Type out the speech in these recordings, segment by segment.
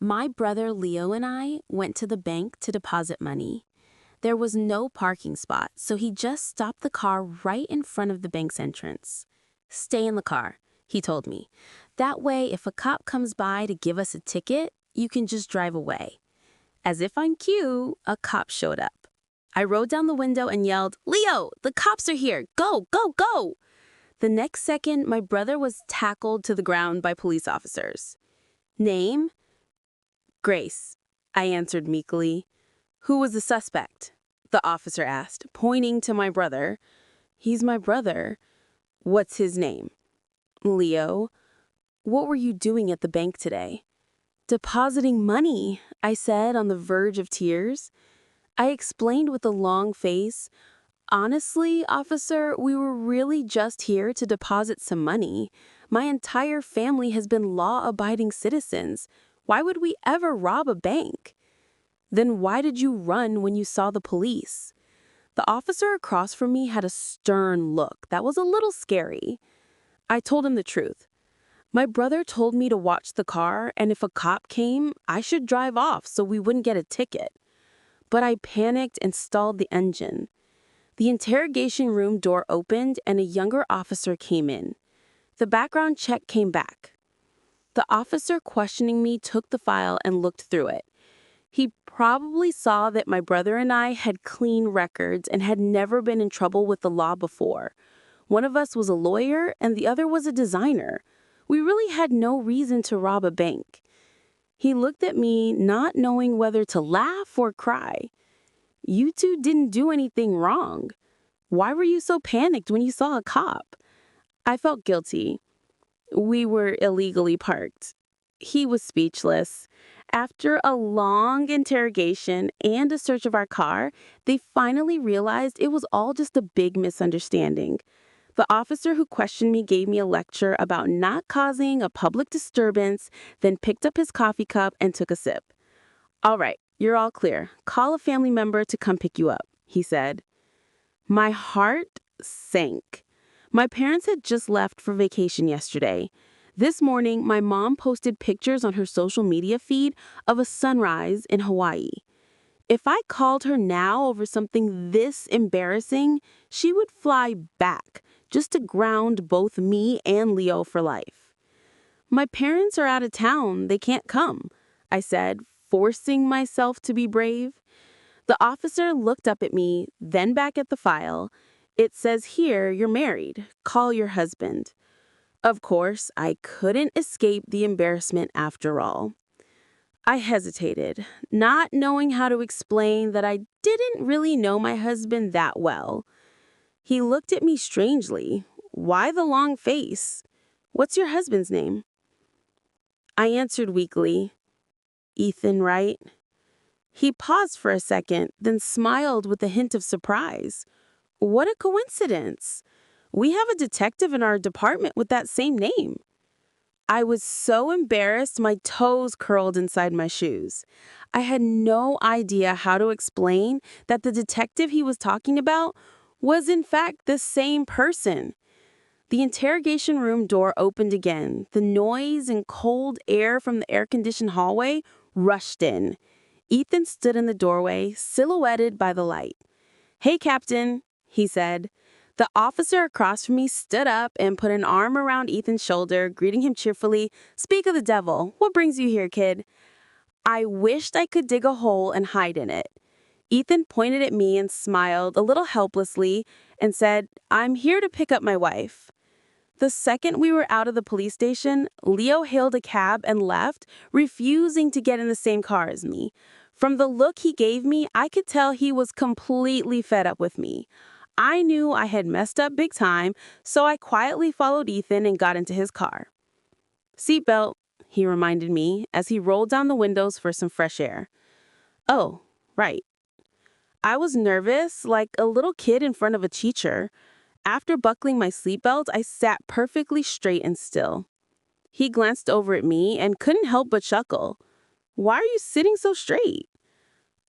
My brother Leo and I went to the bank to deposit money. There was no parking spot, so he just stopped the car right in front of the bank's entrance. "Stay in the car," he told me. "That way, if a cop comes by to give us a ticket, you can just drive away." As if on cue, a cop showed up. I rolled down the window and yelled, "Leo, the cops are here! Go, go, go!" The next second, my brother was tackled to the ground by police officers. "Name?" "Grace," I answered meekly. "Who was the suspect?" the officer asked, pointing to my brother. "He's my brother." "What's his name?" "Leo." "What were you doing at the bank today?" "Depositing money," I said, on the verge of tears. I explained with a long face, "Honestly, officer, we were really just here to deposit some money. My entire family has been law-abiding citizens. Why would we ever rob a bank?" "Then why did you run when you saw the police?" The officer across from me had a stern look that was a little scary. I told him the truth. My brother told me to watch the car, and if a cop came, I should drive off so we wouldn't get a ticket. But I panicked and stalled the engine. The interrogation room door opened and a younger officer came in. The background check came back. The officer questioning me took the file and looked through it. He probably saw that my brother and I had clean records and had never been in trouble with the law before. One of us was a lawyer and the other was a designer. We really had no reason to rob a bank. He looked at me, not knowing whether to laugh or cry. "You two didn't do anything wrong. Why were you so panicked when you saw a cop?" I felt guilty. "We were illegally parked." He was speechless. After a long interrogation and a search of our car, they finally realized it was all just a big misunderstanding. The officer who questioned me gave me a lecture about not causing a public disturbance, then picked up his coffee cup and took a sip. "All right, you're all clear. Call a family member to come pick you up," he said. My heart sank. My parents had just left for vacation yesterday. This morning, my mom posted pictures on her social media feed of a sunrise in Hawaii. If I called her now over something this embarrassing, she would fly back just to ground both me and Leo for life. "My parents are out of town. They can't come," I said, forcing myself to be brave. The officer looked up at me, then back at the file. "It says here you're married. Call your husband." Of course, I couldn't escape the embarrassment after all. I hesitated, not knowing how to explain that I didn't really know my husband that well. He looked at me strangely. "Why the long face? What's your husband's name?" I answered weakly, "Ethan Wright." He paused for a second, then smiled with a hint of surprise. "What a coincidence. We have a detective in our department with that same name." I was so embarrassed my toes curled inside my shoes. I had no idea how to explain that the detective he was talking about was in fact the same person. The interrogation room door opened again. The noise and cold air from the air-conditioned hallway rushed in. Ethan stood in the doorway, silhouetted by the light. "Hey, Captain," he said. The officer across from me stood up and put an arm around Ethan's shoulder, greeting him cheerfully. "Speak of the devil. What brings you here, kid?" I wished I could dig a hole and hide in it. Ethan pointed at me and smiled a little helplessly and said, "I'm here to pick up my wife." The second we were out of the police station, Leo hailed a cab and left, refusing to get in the same car as me. From the look he gave me, I could tell he was completely fed up with me. I knew I had messed up big time, so I quietly followed Ethan and got into his car. "Seatbelt," he reminded me as he rolled down the windows for some fresh air. "Oh, right." I was nervous, like a little kid in front of a teacher. After buckling my seatbelt, I sat perfectly straight and still. He glanced over at me and couldn't help but chuckle. "Why are you sitting so straight?"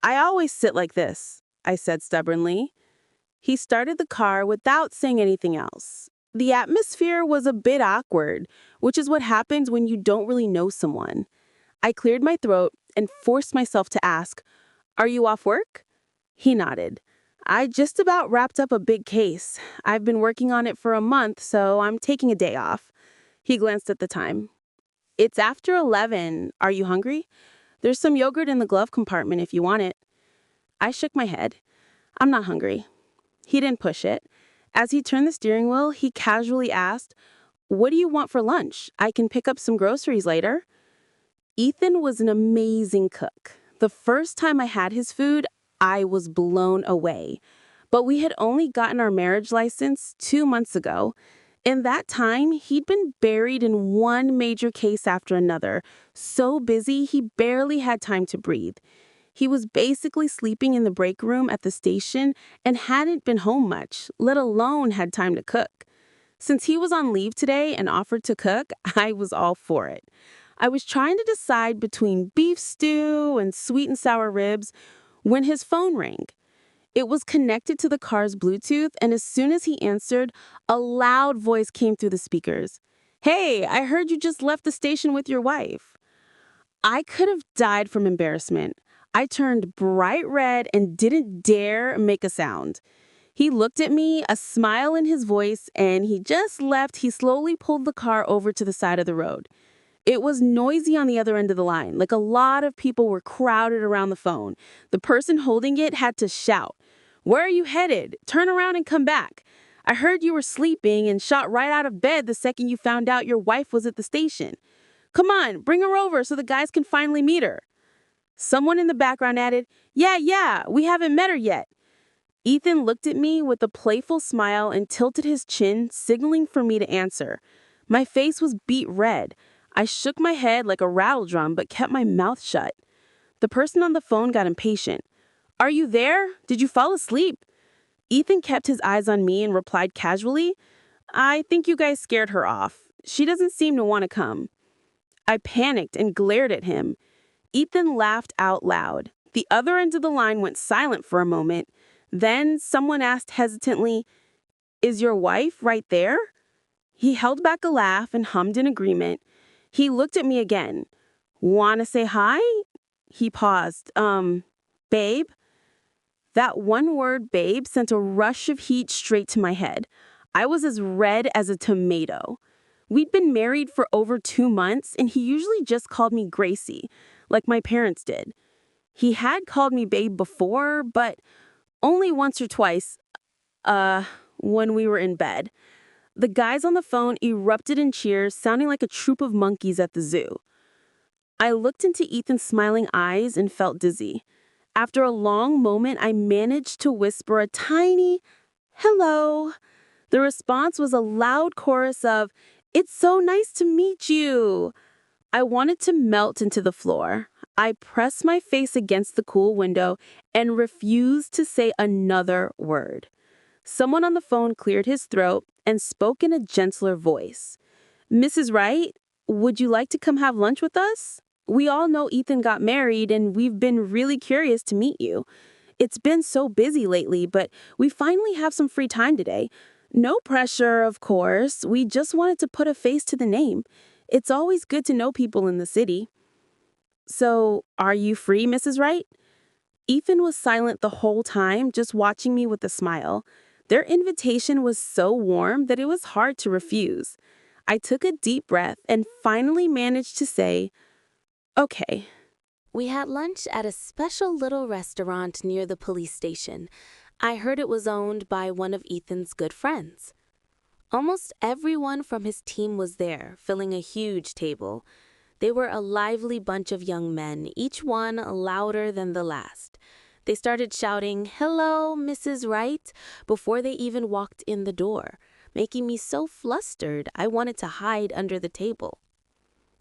"I always sit like this," I said stubbornly. He started the car without saying anything else. The atmosphere was a bit awkward, which is what happens when you don't really know someone. I cleared my throat and forced myself to ask, "Are you off work?" He nodded. "I just about wrapped up a big case. I've been working on it for a month, so I'm taking a day off." He glanced at the time. "It's after 11. Are you hungry? There's some yogurt in the glove compartment if you want it." I shook my head. "I'm not hungry." He didn't push it. As he turned the steering wheel, he casually asked, "What do you want for lunch? I can pick up some groceries later." Ethan was an amazing cook. The first time I had his food, I was blown away. But we had only gotten our marriage license 2 months ago. In that time, he'd been buried in one major case after another, so busy he barely had time to breathe. He was basically sleeping in the break room at the station and hadn't been home much, let alone had time to cook. Since he was on leave today and offered to cook, I was all for it. I was trying to decide between beef stew and sweet and sour ribs when his phone rang. It was connected to the car's Bluetooth, and as soon as he answered, a loud voice came through the speakers. "Hey, I heard you just left the station with your wife." I could have died from embarrassment. I turned bright red and didn't dare make a sound. He looked at me, a smile in his voice, and he slowly pulled the car over to the side of the road. It was noisy on the other end of the line, like a lot of people were crowded around the phone. The person holding it had to shout, "Where are you headed? Turn around and come back. I heard you were sleeping and shot right out of bed the second you found out your wife was at the station. Come on, bring her over so the guys can finally meet her." Someone in the background added, Yeah, we haven't met her yet." Ethan looked at me with a playful smile and tilted his chin, signaling for me to answer. My face was beet red. I shook my head like a rattle drum but kept my mouth shut. The person on the phone got impatient. "Are you there? Did you fall asleep?" Ethan kept his eyes on me and replied casually, "I think you guys scared her off. She doesn't seem to want to come." I panicked and glared at him. Ethan laughed out loud. The other end of the line went silent for a moment. Then someone asked hesitantly, "Is your wife right there?" He held back a laugh and hummed in agreement. He looked at me again. "Wanna say hi?" He paused. Babe?" That one word, babe, sent a rush of heat straight to my head. I was as red as a tomato. We'd been married for over 2 months, and he usually just called me Gracie, like my parents did. He had called me babe before, but only once or twice, when we were in bed. The guys on the phone erupted in cheers, sounding like a troop of monkeys at the zoo. I looked into Ethan's smiling eyes and felt dizzy. After a long moment, I managed to whisper a tiny, "Hello." The response was a loud chorus of, "It's so nice to meet you." I wanted to melt into the floor. I pressed my face against the cool window and refused to say another word. Someone on the phone cleared his throat and spoke in a gentler voice. "Mrs. Wright, would you like to come have lunch with us? We all know Ethan got married and we've been really curious to meet you. It's been so busy lately, but we finally have some free time today. No pressure, of course. We just wanted to put a face to the name. It's always good to know people in the city." "So, are you free, Mrs. Wright?" Ethan was silent the whole time, just watching me with a smile. Their invitation was so warm that it was hard to refuse. I took a deep breath and finally managed to say, "Okay." We had lunch at a special little restaurant near the police station. I heard it was owned by one of Ethan's good friends. Almost everyone from his team was there, filling a huge table. They were a lively bunch of young men, each one louder than the last. They started shouting, "Hello, Mrs. Wright," before they even walked in the door, making me so flustered I wanted to hide under the table.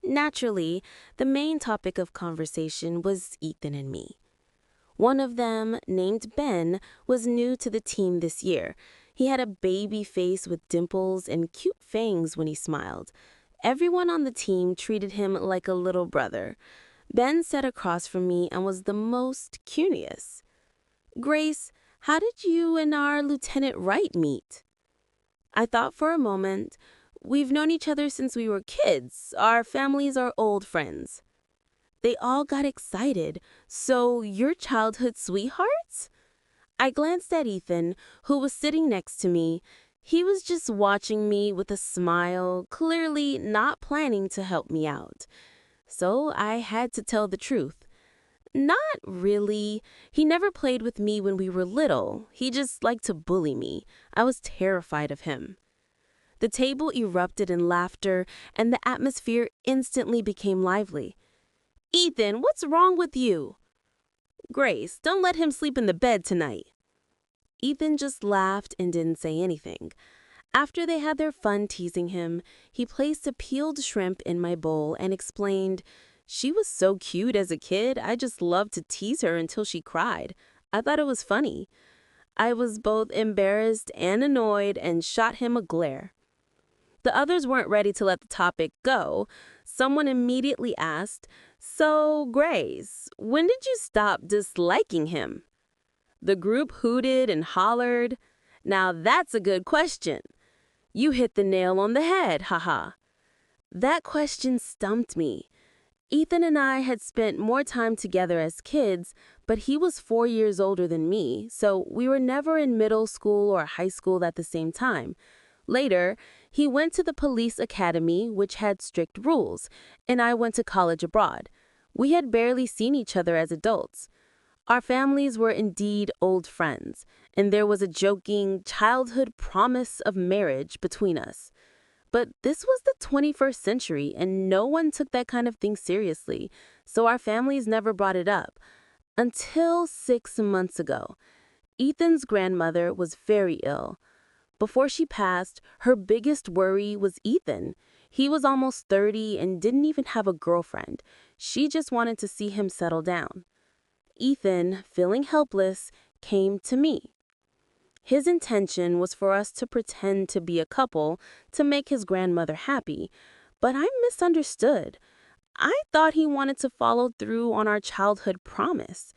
Naturally, the main topic of conversation was Ethan and me. One of them, named Ben, was new to the team this year. He had a baby face with dimples and cute fangs when he smiled. Everyone on the team treated him like a little brother. Ben sat across from me and was the most curious. "Grace, how did you and our Lieutenant Wright meet?" I thought for a moment. "We've known each other since we were kids. Our families are old friends." They all got excited. So, your childhood sweethearts? I glanced at Ethan, who was sitting next to me. He was just watching me with a smile, clearly not planning to help me out. So I had to tell the truth. Not really. He never played with me when we were little. He just liked to bully me. I was terrified of him. The table erupted in laughter, and the atmosphere instantly became lively. Ethan, what's wrong with you? Grace, don't let him sleep in the bed tonight. Ethan just laughed and didn't say anything. After they had their fun teasing him, he placed a peeled shrimp in my bowl and explained, "She was so cute as a kid, I just loved to tease her until she cried. I thought it was funny." I was both embarrassed and annoyed and shot him a glare. The others weren't ready to let the topic go. Someone immediately asked, "So, Grace, when did you stop disliking him?" The group hooted and hollered. Now that's a good question. You hit the nail on the head, haha. That question stumped me. Ethan and I had spent more time together as kids, but he was 4 years older than me, so we were never in middle school or high school at the same time. Later, he went to the police academy, which had strict rules, and I went to college abroad. We had barely seen each other as adults. Our families were indeed old friends, and there was a joking childhood promise of marriage between us. But this was the 21st century, and no one took that kind of thing seriously, so our families never brought it up. Until 6 months ago. Ethan's grandmother was very ill. Before she passed, her biggest worry was Ethan. He was almost 30 and didn't even have a girlfriend. She just wanted to see him settle down. Ethan, feeling helpless, came to me. His intention was for us to pretend to be a couple to make his grandmother happy, but I misunderstood. I thought he wanted to follow through on our childhood promise.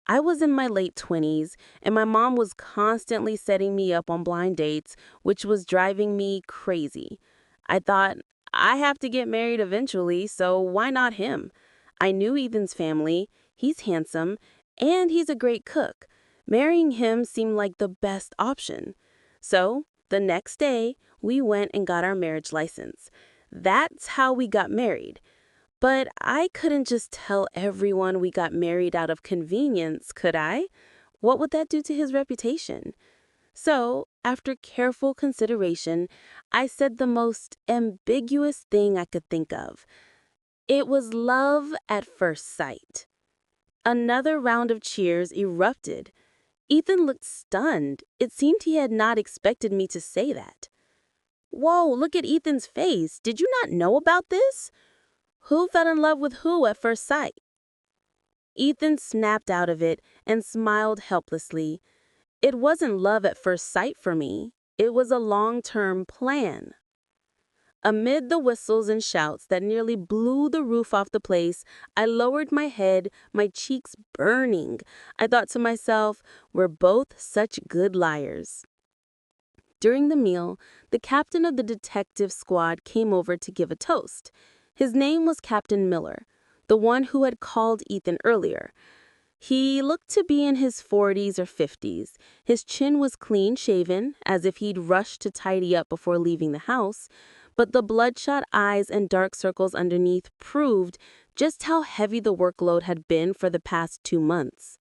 I was in my late 20s, and my mom was constantly setting me up on blind dates, which was driving me crazy. I thought, I have to get married eventually, so why not him? I knew Ethan's family, he's handsome, and he's a great cook. Marrying him seemed like the best option. So, the next day, we went and got our marriage license. That's how we got married. But I couldn't just tell everyone we got married out of convenience, could I? What would that do to his reputation? So, after careful consideration, I said the most ambiguous thing I could think of. It was love at first sight. Another round of cheers erupted. Ethan looked stunned. It seemed he had not expected me to say that. Whoa, look at Ethan's face. Did you not know about this? Who fell in love with who at first sight? Ethan snapped out of it and smiled helplessly. It wasn't love at first sight for me. It was a long-term plan. Amid the whistles and shouts that nearly blew the roof off the place, I lowered my head, my cheeks burning. I thought to myself, we're both such good liars. During the meal, the captain of the detective squad came over to give a toast. His name was Captain Miller, the one who had called Ethan earlier. He looked to be in his 40s or 50s. His chin was clean-shaven, as if he'd rushed to tidy up before leaving the house, but the bloodshot eyes and dark circles underneath proved just how heavy the workload had been for the past 2 months.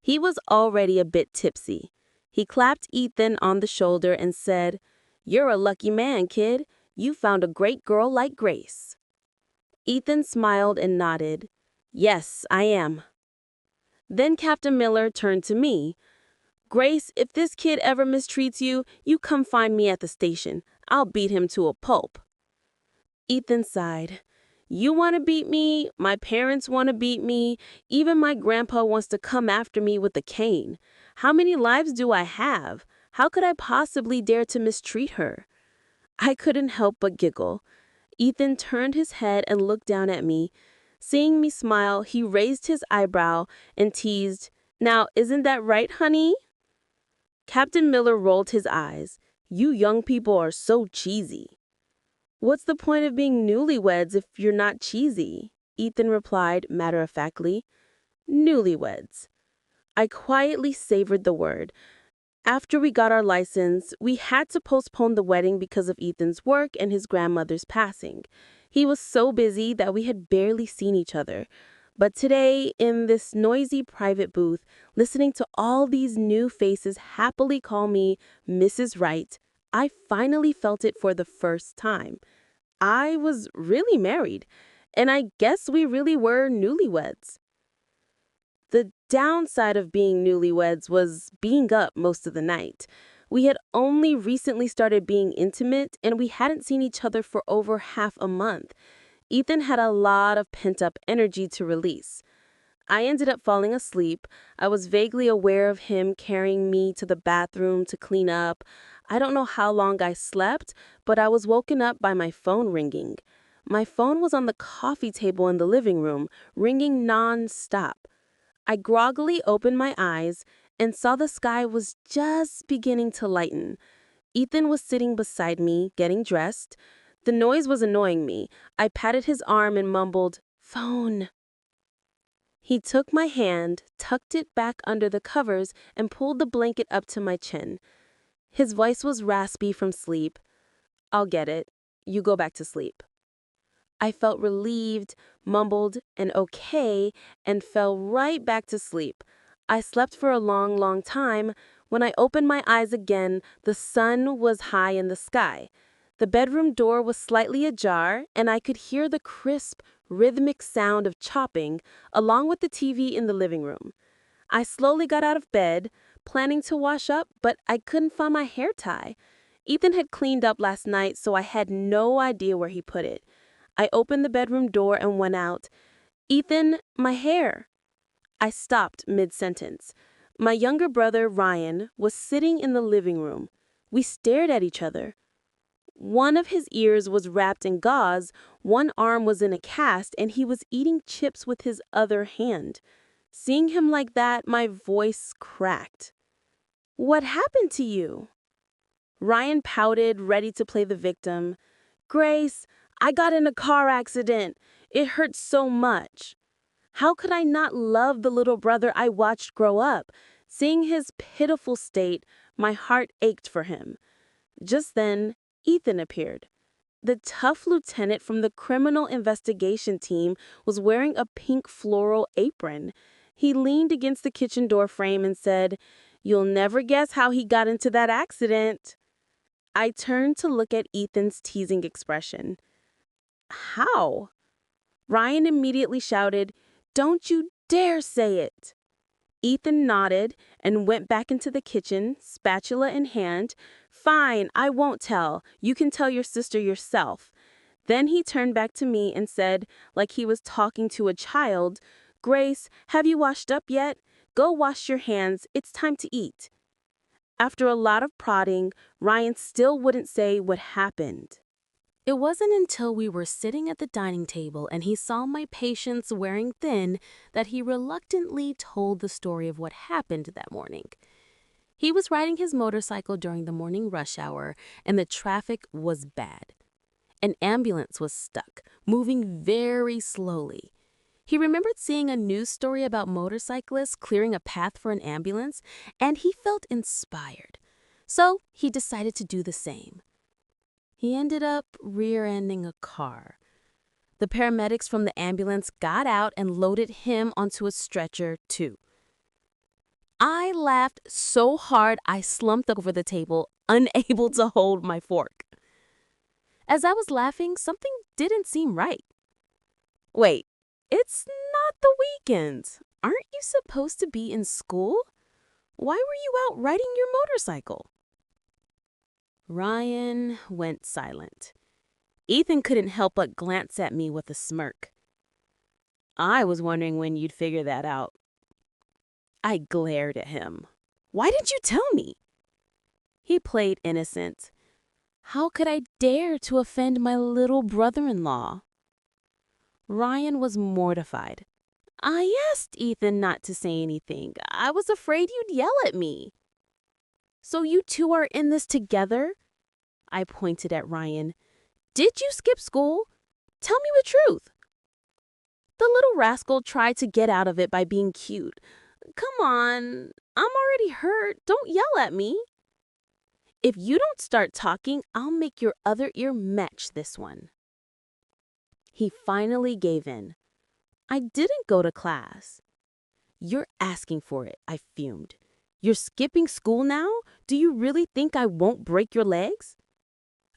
He was already a bit tipsy. He clapped Ethan on the shoulder and said, "You're a lucky man, kid. You found a great girl like Grace." Ethan smiled and nodded. "Yes, I am." Then Captain Miller turned to me. "Grace, if this kid ever mistreats you, you come find me at the station. I'll beat him to a pulp." Ethan sighed. "You want to beat me? My parents want to beat me. Even my grandpa wants to come after me with a cane. How many lives do I have? How could I possibly dare to mistreat her?" I couldn't help but giggle. Ethan turned his head and looked down at me. Seeing me smile, he raised his eyebrow and teased, "Now, isn't that right, honey?" Captain Miller rolled his eyes. "You young people are so cheesy." "What's the point of being newlyweds if you're not cheesy?" Ethan replied matter-of-factly. Newlyweds. I quietly savored the word. After we got our license, we had to postpone the wedding because of Ethan's work and his grandmother's passing. He was so busy that we had barely seen each other. But today, in this noisy private booth, listening to all these new faces happily call me Mrs. Right, I finally felt it for the first time. I was really married, and I guess we really were newlyweds. The downside of being newlyweds was being up most of the night. We had only recently started being intimate, and we hadn't seen each other for over half a month. Ethan had a lot of pent-up energy to release. I ended up falling asleep. I was vaguely aware of him carrying me to the bathroom to clean up. I don't know how long I slept, but I was woken up by my phone ringing. My phone was on the coffee table in the living room, ringing non-stop. I groggily opened my eyes and saw the sky was just beginning to lighten. Ethan was sitting beside me, getting dressed. The noise was annoying me. I patted his arm and mumbled, "Phone." He took my hand, tucked it back under the covers, and pulled the blanket up to my chin. His voice was raspy from sleep. "I'll get it. You go back to sleep." I felt relieved, mumbled an okay, and fell right back to sleep. I slept for a long, long time. When I opened my eyes again, the sun was high in the sky. The bedroom door was slightly ajar, and I could hear the crisp, rhythmic sound of chopping, along with the TV in the living room. I slowly got out of bed, planning to wash up, but I couldn't find my hair tie. Ethan had cleaned up last night, so I had no idea where he put it. I opened the bedroom door and went out. "Ethan, my hair." I stopped mid-sentence. My younger brother, Ryan, was sitting in the living room. We stared at each other. One of his ears was wrapped in gauze, one arm was in a cast, and he was eating chips with his other hand. Seeing him like that, my voice cracked. "What happened to you?" Ryan pouted, ready to play the victim. "Grace, I got in a car accident. It hurt so much." How could I not love the little brother I watched grow up? Seeing his pitiful state, my heart ached for him. Just then, Ethan appeared. The tough lieutenant from the criminal investigation team was wearing a pink floral apron. He leaned against the kitchen door frame and said, "You'll never guess how he got into that accident." I turned to look at Ethan's teasing expression. "How?" Ryan immediately shouted, "Don't you dare say it!" Ethan nodded and went back into the kitchen, spatula in hand. "Fine, I won't tell. You can tell your sister yourself." Then he turned back to me and said, like he was talking to a child, "Grace, have you washed up yet? Go wash your hands. It's time to eat." After a lot of prodding, Ryan still wouldn't say what happened. It wasn't until we were sitting at the dining table and he saw my patience wearing thin that he reluctantly told the story of what happened that morning. He was riding his motorcycle during the morning rush hour, and the traffic was bad. An ambulance was stuck, moving very slowly. He remembered seeing a news story about motorcyclists clearing a path for an ambulance, and he felt inspired. So he decided to do the same. He ended up rear-ending a car. The paramedics from the ambulance got out and loaded him onto a stretcher, too. I laughed so hard I slumped over the table, unable to hold my fork. As I was laughing, something didn't seem right. Wait, it's not the weekend. Aren't you supposed to be in school? Why were you out riding your motorcycle? Ryan went silent. Ethan couldn't help but glance at me with a smirk. "I was wondering when you'd figure that out." I glared at him. "Why didn't you tell me?" He played innocent. How could I dare to offend my little brother-in-law? Ryan was mortified. "I asked Ethan not to say anything. I was afraid you'd yell at me." "So you two are in this together?" I pointed at Ryan. "Did you skip school? Tell me the truth." The little rascal tried to get out of it by being cute. Come on, I'm already hurt. Don't yell at me. If you don't start talking, I'll make your other ear match this one. He finally gave in. I didn't go to class. You're asking for it, I fumed. You're skipping school now? Do you really think I won't break your legs?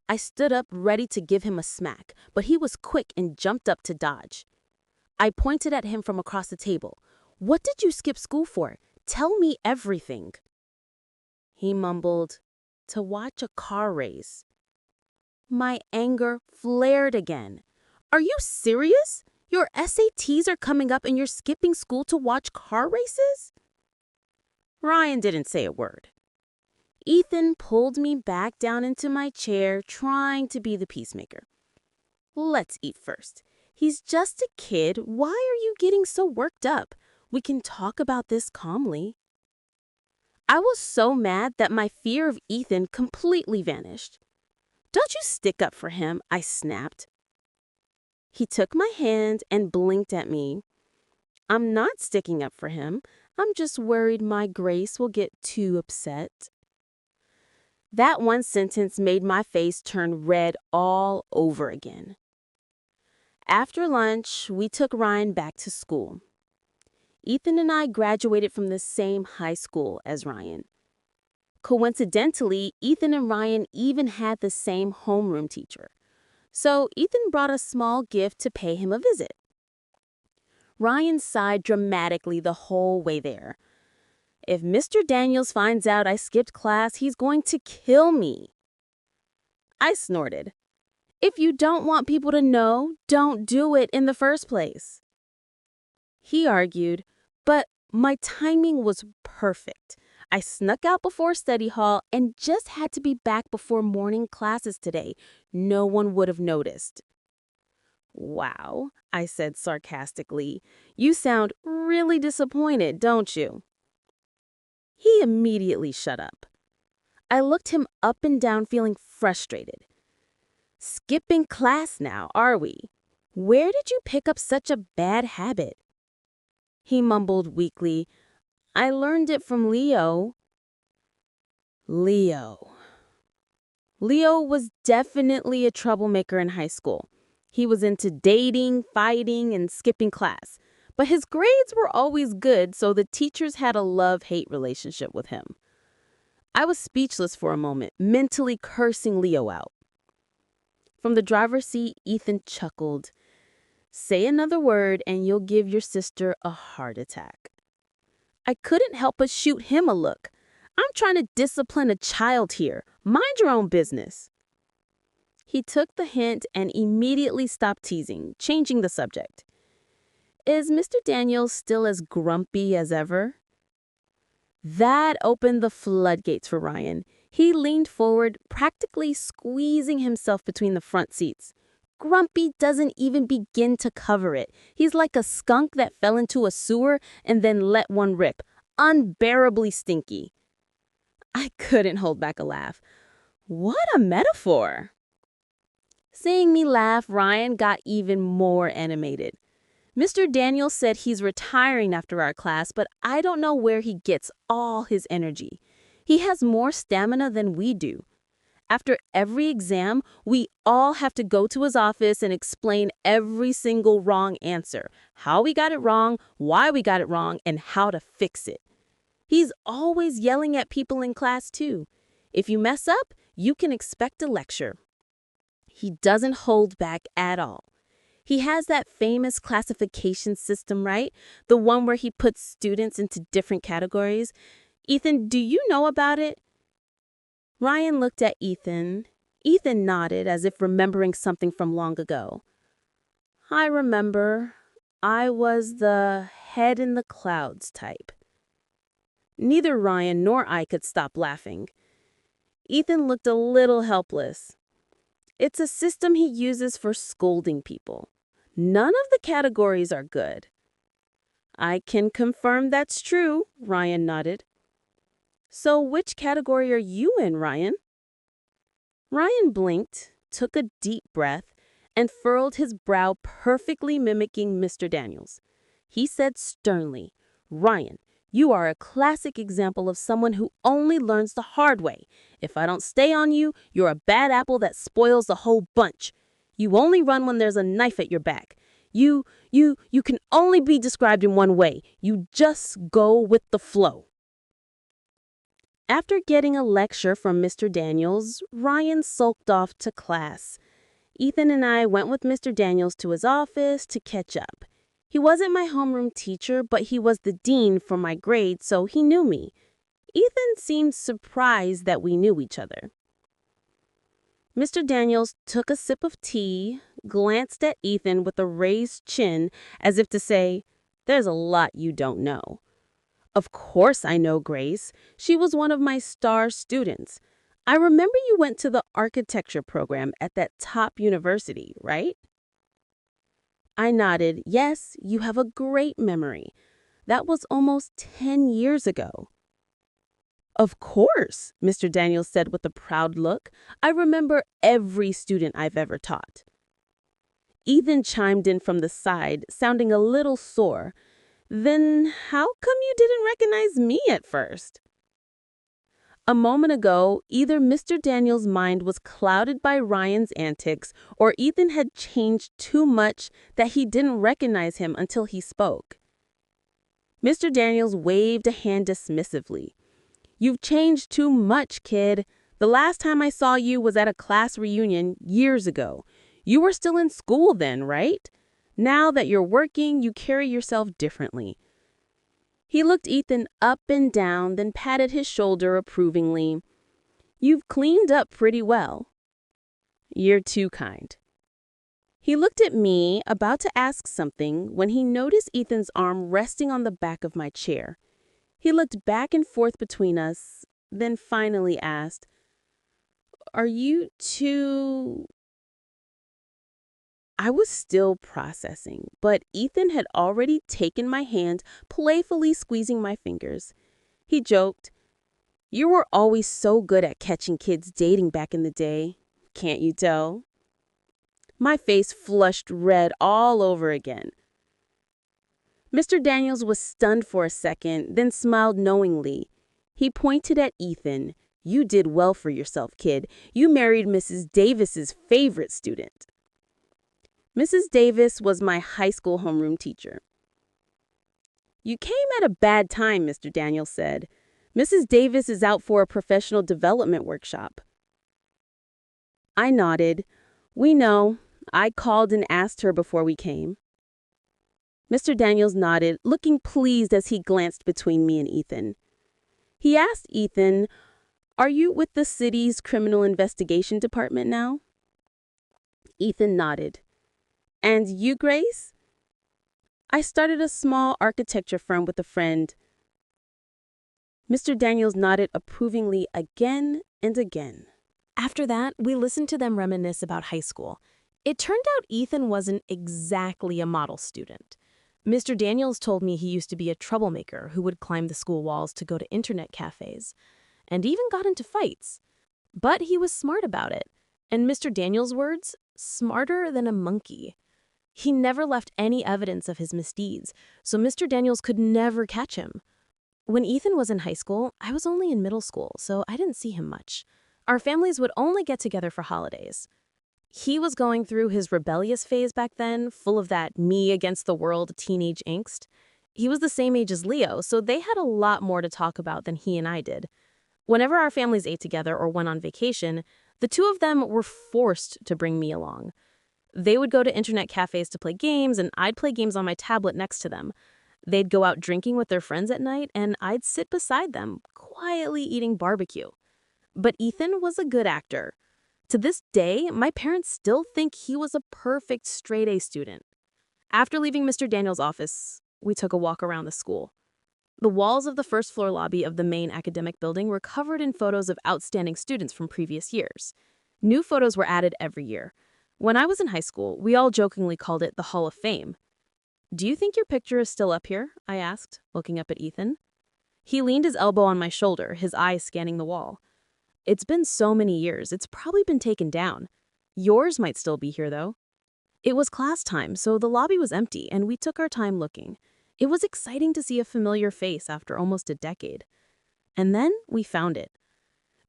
I stood up ready to give him a smack, but he was quick and jumped up to dodge. I pointed at him from across the table. What did you skip school for? Tell me everything. He mumbled, to watch a car race. My anger flared again. Are you serious? Your SATs are coming up and you're skipping school to watch car races? Ryan didn't say a word. Ethan pulled me back down into my chair, trying to be the peacemaker. Let's eat first. He's just a kid. Why are you getting so worked up? We can talk about this calmly. I was so mad that my fear of Ethan completely vanished. Don't you stick up for him, I snapped. He took my hand and blinked at me. I'm not sticking up for him. I'm just worried my Grace will get too upset. That one sentence made my face turn red all over again. After lunch, we took Ryan back to school. Ethan and I graduated from the same high school as Ryan. Coincidentally, Ethan and Ryan even had the same homeroom teacher. So Ethan brought a small gift to pay him a visit. Ryan sighed dramatically the whole way there. If Mr. Daniels finds out I skipped class, he's going to kill me. I snorted. If you don't want people to know, don't do it in the first place. He argued, but my timing was perfect. I snuck out before study hall and just had to be back before morning classes today. No one would have noticed. Wow, I said sarcastically. You sound really disappointed, don't you? He immediately shut up. I looked him up and down, feeling frustrated. Skipping class now, are we? Where did you pick up such a bad habit? He mumbled weakly, I learned it from Leo. Leo was definitely a troublemaker in high school. He was into dating, fighting, and skipping class. But his grades were always good, so the teachers had a love-hate relationship with him. I was speechless for a moment, mentally cursing Leo out. From the driver's seat, Ethan chuckled. Say another word and you'll give your sister a heart attack. I couldn't help but shoot him a look. I'm trying to discipline a child here. Mind your own business. He took the hint and immediately stopped teasing, changing the subject. Is Mr. Daniels still as grumpy as ever? That opened the floodgates for Ryan. He leaned forward, practically squeezing himself between the front seats. Grumpy doesn't even begin to cover it. He's like a skunk that fell into a sewer and then let one rip. Unbearably stinky. I couldn't hold back a laugh. What a metaphor! Seeing me laugh, Ryan got even more animated. Mr. Daniels said he's retiring after our class, but I don't know where he gets all his energy. He has more stamina than we do. After every exam, we all have to go to his office and explain every single wrong answer, how we got it wrong, why we got it wrong, and how to fix it. He's always yelling at people in class, too. If you mess up, you can expect a lecture. He doesn't hold back at all. He has that famous classification system, right? The one where he puts students into different categories. Ethan, do you know about it? Ryan looked at Ethan. Ethan nodded as if remembering something from long ago. I remember. I was the head in the clouds type. Neither Ryan nor I could stop laughing. Ethan looked a little helpless. It's a system he uses for scolding people. None of the categories are good. I can confirm that's true, Ryan nodded. So which category are you in, Ryan? Ryan blinked, took a deep breath, and furrowed his brow, perfectly mimicking Mr. Daniels. He said sternly, "Ryan, you are a classic example of someone who only learns the hard way. If I don't stay on you, you're a bad apple that spoils the whole bunch. You only run when there's a knife at your back. You can only be described in one way. You just go with the flow." After getting a lecture from Mr. Daniels, Ryan sulked off to class. Ethan and I went with Mr. Daniels to his office to catch up. He wasn't my homeroom teacher, but he was the dean for my grade, so he knew me. Ethan seemed surprised that we knew each other. Mr. Daniels took a sip of tea, glanced at Ethan with a raised chin as if to say, "There's a lot you don't know." "Of course I know Grace. She was one of my star students. I remember you went to the architecture program at that top university, right?" I nodded. "Yes, you have a great memory. That was almost 10 years ago." "Of course," Mr. Daniels said with a proud look. "I remember every student I've ever taught." Ethan chimed in from the side, sounding a little sore. "Then how come you didn't recognize me at first?" A moment ago, either Mr. Daniels' mind was clouded by Ryan's antics, or Ethan had changed too much that he didn't recognize him until he spoke. Mr. Daniels waved a hand dismissively. "You've changed too much, kid. The last time I saw you was at a class reunion years ago. You were still in school then, right? Now that you're working, you carry yourself differently." He looked Ethan up and down, then patted his shoulder approvingly. "You've cleaned up pretty well." "You're too kind." He looked at me, about to ask something, when he noticed Ethan's arm resting on the back of my chair. He looked back and forth between us, then finally asked, "Are you too—" I was still processing, but Ethan had already taken my hand, playfully squeezing my fingers. He joked, "You were always so good at catching kids dating back in the day. Can't you tell?" My face flushed red all over again. Mr. Daniels was stunned for a second, then smiled knowingly. He pointed at Ethan. "You did well for yourself, kid. You married Mrs. Davis's favorite student." Mrs. Davis was my high school homeroom teacher. "You came at a bad time," Mr. Daniels said. "Mrs. Davis is out for a professional development workshop." I nodded. "We know. I called and asked her before we came." Mr. Daniels nodded, looking pleased as he glanced between me and Ethan. He asked Ethan, "Are you with the city's criminal investigation department now?" Ethan nodded. "And you, Grace?" "I started a small architecture firm with a friend." Mr. Daniels nodded approvingly again and again. After that, we listened to them reminisce about high school. It turned out Ethan wasn't exactly a model student. Mr. Daniels told me he used to be a troublemaker who would climb the school walls to go to internet cafes, and even got into fights. But he was smart about it, and Mr. Daniels' words, smarter than a monkey. He never left any evidence of his misdeeds, so Mr. Daniels could never catch him. When Ethan was in high school, I was only in middle school, so I didn't see him much. Our families would only get together for holidays. He was going through his rebellious phase back then, full of that me against the world teenage angst. He was the same age as Leo, so they had a lot more to talk about than he and I did. Whenever our families ate together or went on vacation, the two of them were forced to bring me along. They would go to internet cafes to play games, and I'd play games on my tablet next to them. They'd go out drinking with their friends at night, and I'd sit beside them, quietly eating barbecue. But Ethan was a good actor. To this day, my parents still think he was a perfect straight-A student. After leaving Mr. Daniels' office, we took a walk around the school. The walls of the first-floor lobby of the main academic building were covered in photos of outstanding students from previous years. New photos were added every year. When I was in high school, we all jokingly called it the Hall of Fame. "Do you think your picture is still up here?" I asked, looking up at Ethan. He leaned his elbow on my shoulder, his eyes scanning the wall. "It's been so many years, it's probably been taken down. Yours might still be here, though." It was class time, so the lobby was empty, and we took our time looking. It was exciting to see a familiar face after almost a decade. And then we found it.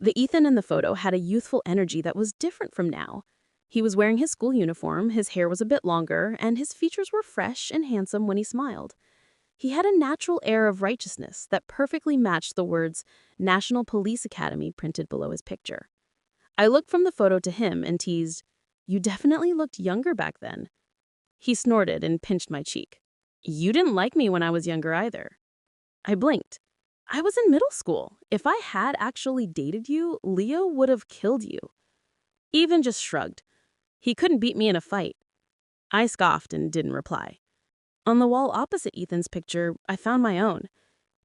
The Ethan in the photo had a youthful energy that was different from now. He was wearing his school uniform, his hair was a bit longer, and his features were fresh and handsome when he smiled. He had a natural air of righteousness that perfectly matched the words National Police Academy printed below his picture. I looked from the photo to him and teased, "You definitely looked younger back then." He snorted and pinched my cheek. "You didn't like me when I was younger either." I blinked. "I was in middle school. If I had actually dated you, Leo would have killed you." Ethan just shrugged. He couldn't beat me in a fight. I scoffed and didn't reply. On the wall opposite Ethan's picture, I found my own.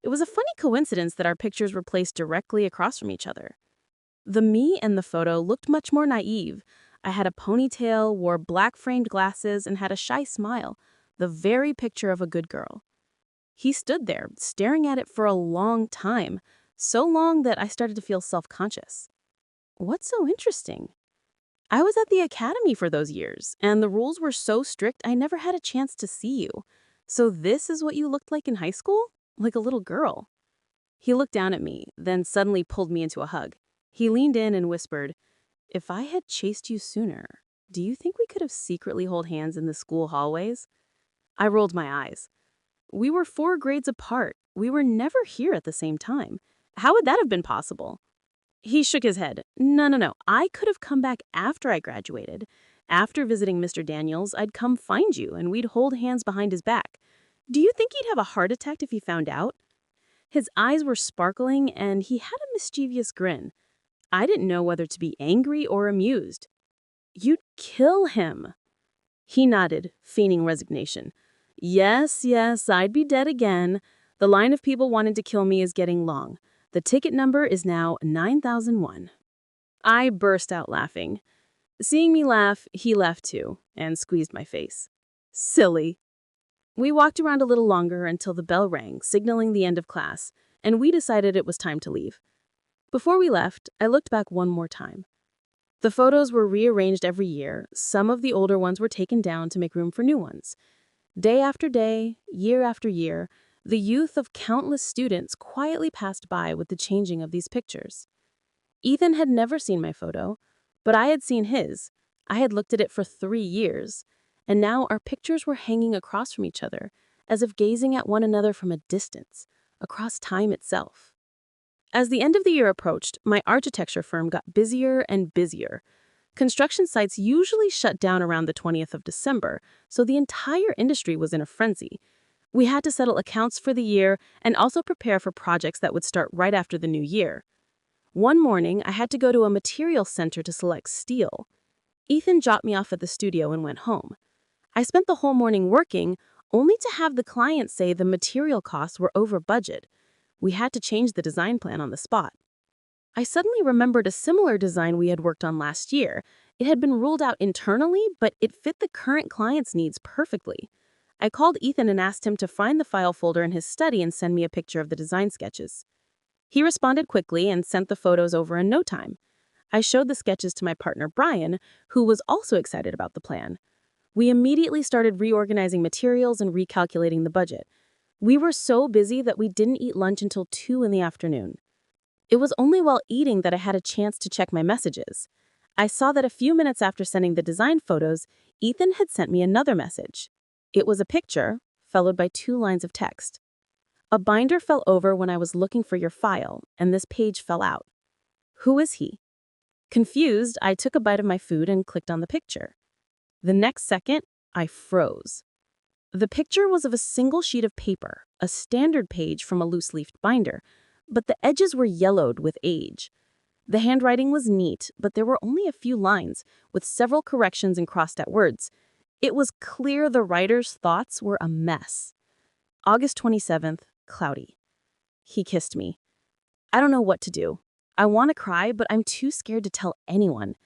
It was a funny coincidence that our pictures were placed directly across from each other. The me in the photo looked much more naive. I had a ponytail, wore black framed glasses, and had a shy smile, the very picture of a good girl. He stood there, staring at it for a long time, so long that I started to feel self-conscious. What's so interesting? I was at the academy for those years, and the rules were so strict I never had a chance to see you. So this is what you looked like in high school? Like a little girl. He looked down at me, then suddenly pulled me into a hug. He leaned in and whispered, "If I had chased you sooner, do you think we could have secretly held hands in the school hallways?" I rolled my eyes. We were 4 grades apart. We were never here at the same time. How would that have been possible? He shook his head. No. I could have come back after I graduated. After visiting Mr. Daniels, I'd come find you and we'd hold hands behind his back. Do you think he'd have a heart attack if he found out? His eyes were sparkling and he had a mischievous grin. I didn't know whether to be angry or amused. "You'd kill him." He nodded, feigning resignation. Yes, I'd be dead again. The line of people wanting to kill me is getting long. The ticket number is now 9001. I burst out laughing. Seeing me laugh, he laughed too, and squeezed my face. Silly. We walked around a little longer until the bell rang, signaling the end of class, and we decided it was time to leave. Before we left, I looked back one more time. The photos were rearranged every year. Some of the older ones were taken down to make room for new ones. Day after day, year after year, the youth of countless students quietly passed by with the changing of these pictures. Ethan had never seen my photo, but I had seen his. I had looked at it for 3 years, and now our pictures were hanging across from each other, as if gazing at one another from a distance, across time itself. As the end of the year approached, my architecture firm got busier and busier. Construction sites usually shut down around the 20th of December, so the entire industry was in a frenzy. We had to settle accounts for the year and also prepare for projects that would start right after the new year. One morning, I had to go to a materials center to select steel. Ethan dropped me off at the studio and went home. I spent the whole morning working, only to have the client say the material costs were over budget. We had to change the design plan on the spot. I suddenly remembered a similar design we had worked on last year. It had been ruled out internally, but it fit the current client's needs perfectly. I called Ethan and asked him to find the file folder in his study and send me a picture of the design sketches. He responded quickly and sent the photos over in no time. I showed the sketches to my partner Brian, who was also excited about the plan. We immediately started reorganizing materials and recalculating the budget. We were so busy that we didn't eat lunch until 2 in the afternoon. It was only while eating that I had a chance to check my messages. I saw that a few minutes after sending the design photos, Ethan had sent me another message. It was a picture, followed by 2 lines of text. "A binder fell over when I was looking for your file, and this page fell out. Who is he?" Confused, I took a bite of my food and clicked on the picture. The next second, I froze. The picture was of a single sheet of paper, a standard page from a loose-leafed binder, but the edges were yellowed with age. The handwriting was neat, but there were only a few lines, with several corrections and crossed-out words. It was clear the writer's thoughts were a mess. August 27th, cloudy. He kissed me. I don't know what to do. I want to cry, but I'm too scared to tell anyone.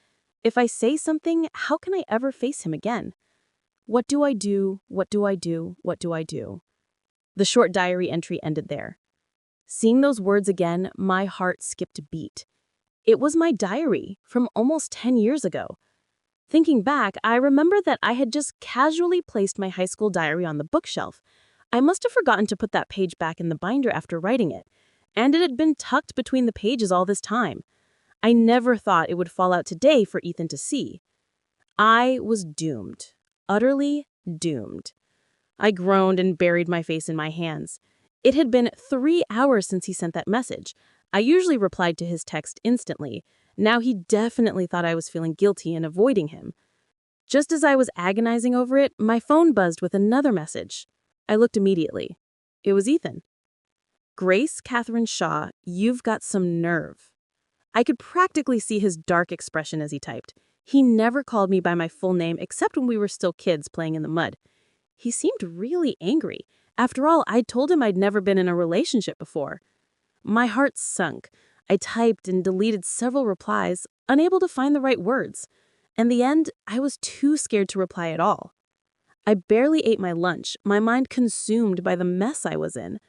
If I say something, how can I ever face him again? What do I do? What do I do? What do I do? The short diary entry ended there. Seeing those words again, my heart skipped a beat. It was my diary from almost 10 years ago. Thinking back, I remember that I had just casually placed my high school diary on the bookshelf. I must have forgotten to put that page back in the binder after writing it, and it had been tucked between the pages all this time. I never thought it would fall out today for Ethan to see. I was doomed. Utterly doomed. I groaned and buried my face in my hands. It had been 3 hours since he sent that message. I usually replied to his text instantly. Now he definitely thought I was feeling guilty and avoiding him. Just as I was agonizing over it, my phone buzzed with another message. I looked immediately. It was Ethan. Grace Catherine Shaw, you've got some nerve. I could practically see his dark expression as he typed. He never called me by my full name except when we were still kids playing in the mud. He seemed really angry. After all, I'd told him I'd never been in a relationship before. My heart sunk. I typed and deleted several replies, unable to find the right words. In the end, I was too scared to reply at all. I barely ate my lunch, my mind consumed by the mess I was in.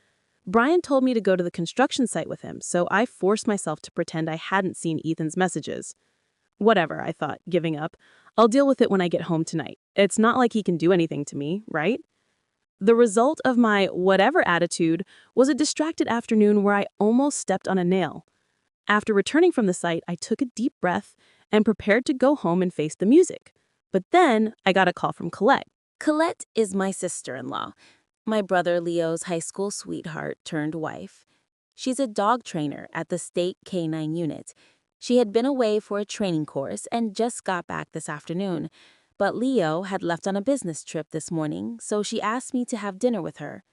Brian told me to go to the construction site with him, so I forced myself to pretend I hadn't seen Ethan's messages. Whatever, I thought, giving up. I'll deal with it when I get home tonight. It's not like he can do anything to me, right? The result of my whatever attitude was a distracted afternoon where I almost stepped on a nail. After returning from the site, I took a deep breath and prepared to go home and face the music. But then I got a call from Colette. Colette is my sister-in-law, my brother Leo's high school sweetheart turned wife. She's a dog trainer at the state K-9 unit. She had been away for a training course and just got back this afternoon. But Leo had left on a business trip this morning, so she asked me to have dinner with her.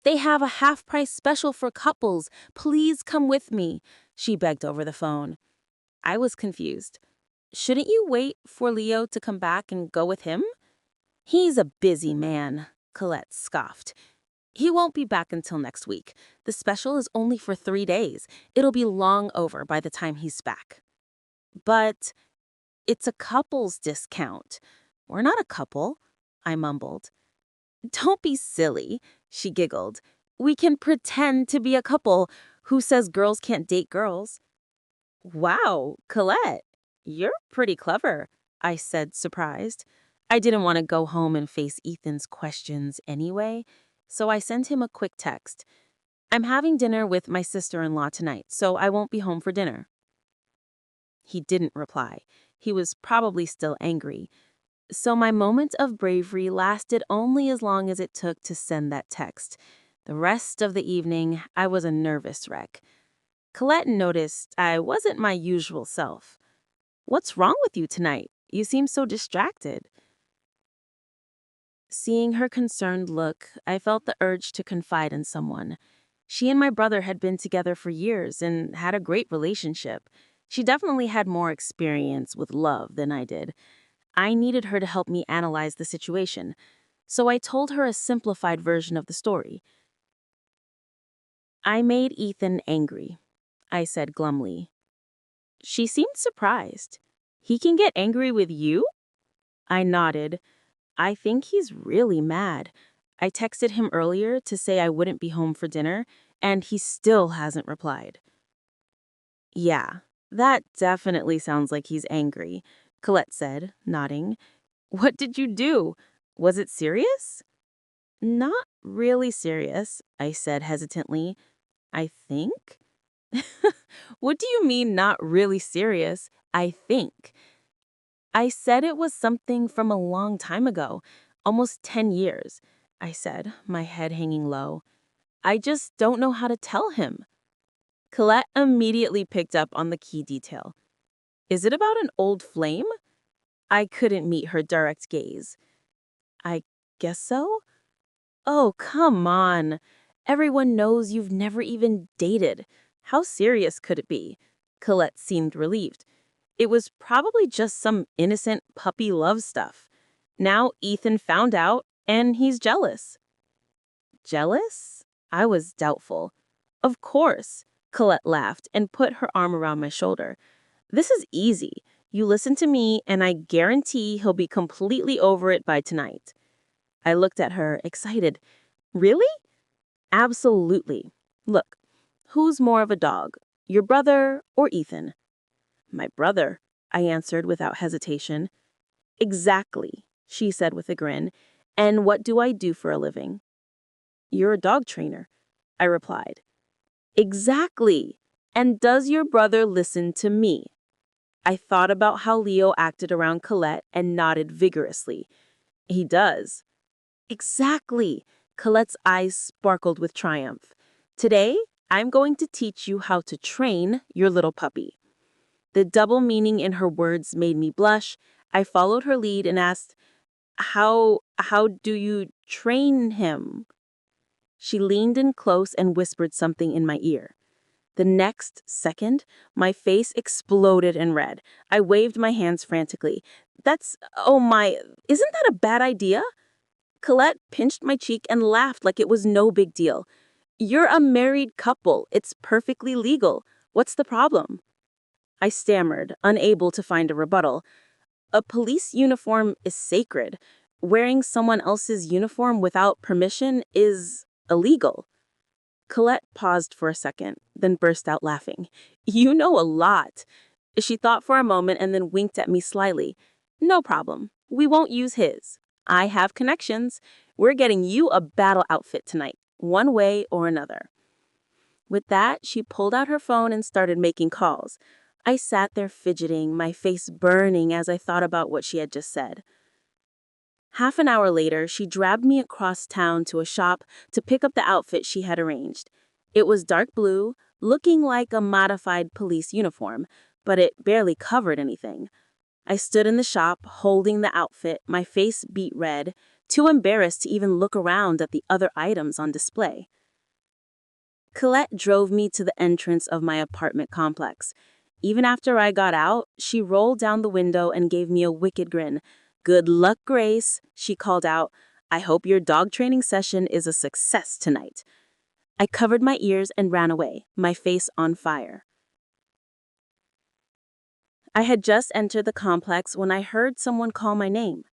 They have a half-price special for couples. Please come with me, she begged over the phone. I was confused. Shouldn't you wait for Leo to come back and go with him? He's a busy man, Colette scoffed. He won't be back until next week. The special is only for 3 days. It'll be long over by the time he's back. But it's a couple's discount. We're not a couple, I mumbled. Don't be silly, she giggled. We can pretend to be a couple. Who says girls can't date girls? Wow, Colette, you're pretty clever, I said, surprised. I didn't want to go home and face Ethan's questions anyway, so I sent him a quick text. I'm having dinner with my sister-in-law tonight, so I won't be home for dinner. He didn't reply. He was probably still angry. So my moment of bravery lasted only as long as it took to send that text. The rest of the evening, I was a nervous wreck. Colette noticed I wasn't my usual self. What's wrong with you tonight? You seem so distracted. Seeing her concerned look, I felt the urge to confide in someone. She and my brother had been together for years and had a great relationship. She definitely had more experience with love than I did. I needed her to help me analyze the situation, so I told her a simplified version of the story. I made Ethan angry, I said glumly. She seemed surprised. He can get angry with you? I nodded. I think he's really mad. I texted him earlier to say I wouldn't be home for dinner, and he still hasn't replied. Yeah, that definitely sounds like he's angry, Colette said, nodding. What did you do? Was it serious? Not really serious, I said hesitantly. I think? What do you mean not really serious? I think. I said it was something from a long time ago, almost 10 years, I said, my head hanging low. I just don't know how to tell him. Colette immediately picked up on the key detail. Is it about an old flame? I couldn't meet her direct gaze. I guess so? Oh, come on. Everyone knows you've never even dated. How serious could it be? Colette seemed relieved. It was probably just some innocent puppy love stuff. Now Ethan found out, and he's jealous. Jealous? I was doubtful. Of course, Colette laughed and put her arm around my shoulder. This is easy. You listen to me, and I guarantee he'll be completely over it by tonight. I looked at her, excited. Really? Absolutely. Look, who's more of a dog, your brother or Ethan? My brother, I answered without hesitation. Exactly, she said with a grin. And what do I do for a living? You're a dog trainer, I replied. Exactly. And does your brother listen to me? I thought about how Leo acted around Colette and nodded vigorously. He does. Exactly. Colette's eyes sparkled with triumph. Today, I'm going to teach you how to train your little puppy. The double meaning in her words made me blush. I followed her lead and asked, How do you train him? She leaned in close and whispered something in my ear. The next second, my face exploded in red. I waved my hands frantically. Oh my, isn't that a bad idea? Colette pinched my cheek and laughed like it was no big deal. You're a married couple. It's perfectly legal. What's the problem? I stammered, unable to find a rebuttal. A police uniform is sacred. Wearing someone else's uniform without permission is illegal. Colette paused for a second, then burst out laughing. You know a lot. She thought for a moment and then winked at me slyly. No problem. We won't use his. I have connections. We're getting you a battle outfit tonight, one way or another. With that, she pulled out her phone and started making calls. I sat there fidgeting, my face burning as I thought about what she had just said. Half an hour later, she dragged me across town to a shop to pick up the outfit she had arranged. It was dark blue, looking like a modified police uniform, but it barely covered anything. I stood in the shop, holding the outfit, my face beet red, too embarrassed to even look around at the other items on display. Colette drove me to the entrance of my apartment complex. Even after I got out, she rolled down the window and gave me a wicked grin. Good luck, Grace, she called out. I hope your dog training session is a success tonight. I covered my ears and ran away, my face on fire. I had just entered the complex when I heard someone call my name.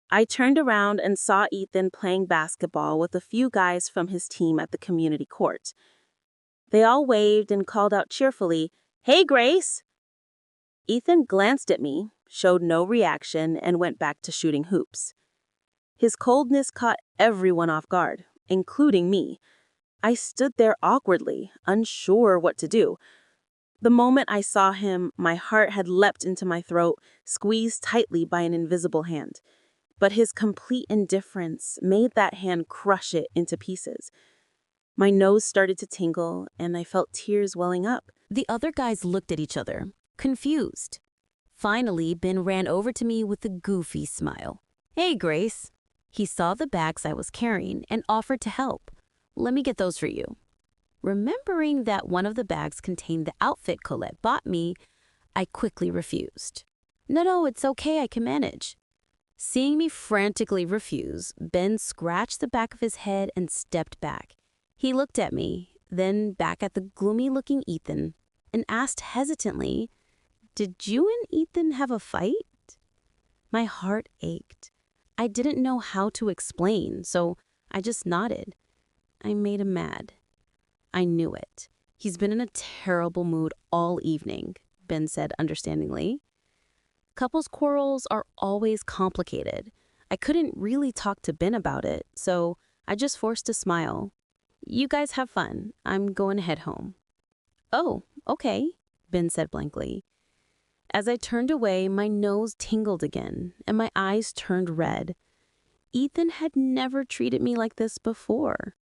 I turned around and saw Ethan playing basketball with a few guys from his team at the community court. They all waved and called out cheerfully, Hey, Grace! Ethan glanced at me, showed no reaction, and went back to shooting hoops. His coldness caught everyone off guard, including me. I stood there awkwardly, unsure what to do. The moment I saw him, my heart had leapt into my throat, squeezed tightly by an invisible hand. But his complete indifference made that hand crush it into pieces. My nose started to tingle, and I felt tears welling up. The other guys looked at each other, confused. Finally, Ben ran over to me with a goofy smile. Hey, Grace. He saw the bags I was carrying and offered to help. Let me get those for you. Remembering that one of the bags contained the outfit Colette bought me, I quickly refused. No, it's okay, I can manage. Seeing me frantically refuse, Ben scratched the back of his head and stepped back. He looked at me, then back at the gloomy-looking Ethan, and asked hesitantly, Did you and Ethan have a fight? My heart ached. I didn't know how to explain, so I just nodded. I made him mad. I knew it. He's been in a terrible mood all evening, Ben said understandingly. Couples quarrels are always complicated. I couldn't really talk to Ben about it, so I just forced a smile. You guys have fun. I'm going to head home. Oh, okay, Ben said blankly. As I turned away, my nose tingled again, and my eyes turned red. Ethan had never treated me like this before.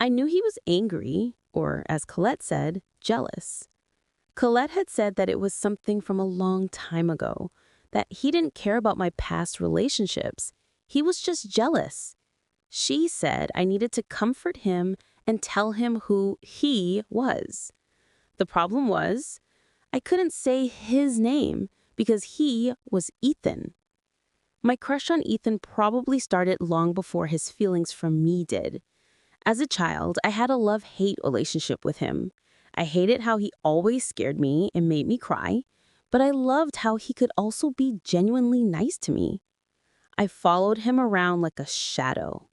I knew he was angry, or as Colette said, jealous. Colette had said that it was something from a long time ago, that he didn't care about my past relationships. He was just jealous. She said I needed to comfort him and tell him who he was. The problem was, I couldn't say his name because he was Ethan. My crush on Ethan probably started long before his feelings for me did. As a child, I had a love-hate relationship with him. I hated how he always scared me and made me cry, but I loved how he could also be genuinely nice to me. I followed him around like a shadow.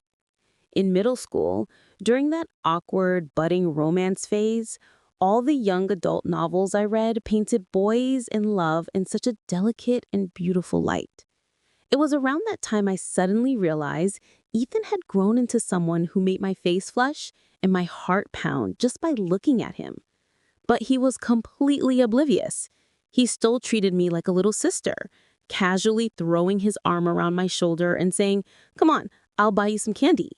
In middle school, during that awkward, budding romance phase, all the young adult novels I read painted boys in love in such a delicate and beautiful light. It was around that time I suddenly realized Ethan had grown into someone who made my face flush and my heart pound just by looking at him. But he was completely oblivious. He still treated me like a little sister, casually throwing his arm around my shoulder and saying, "Come on, I'll buy you some candy."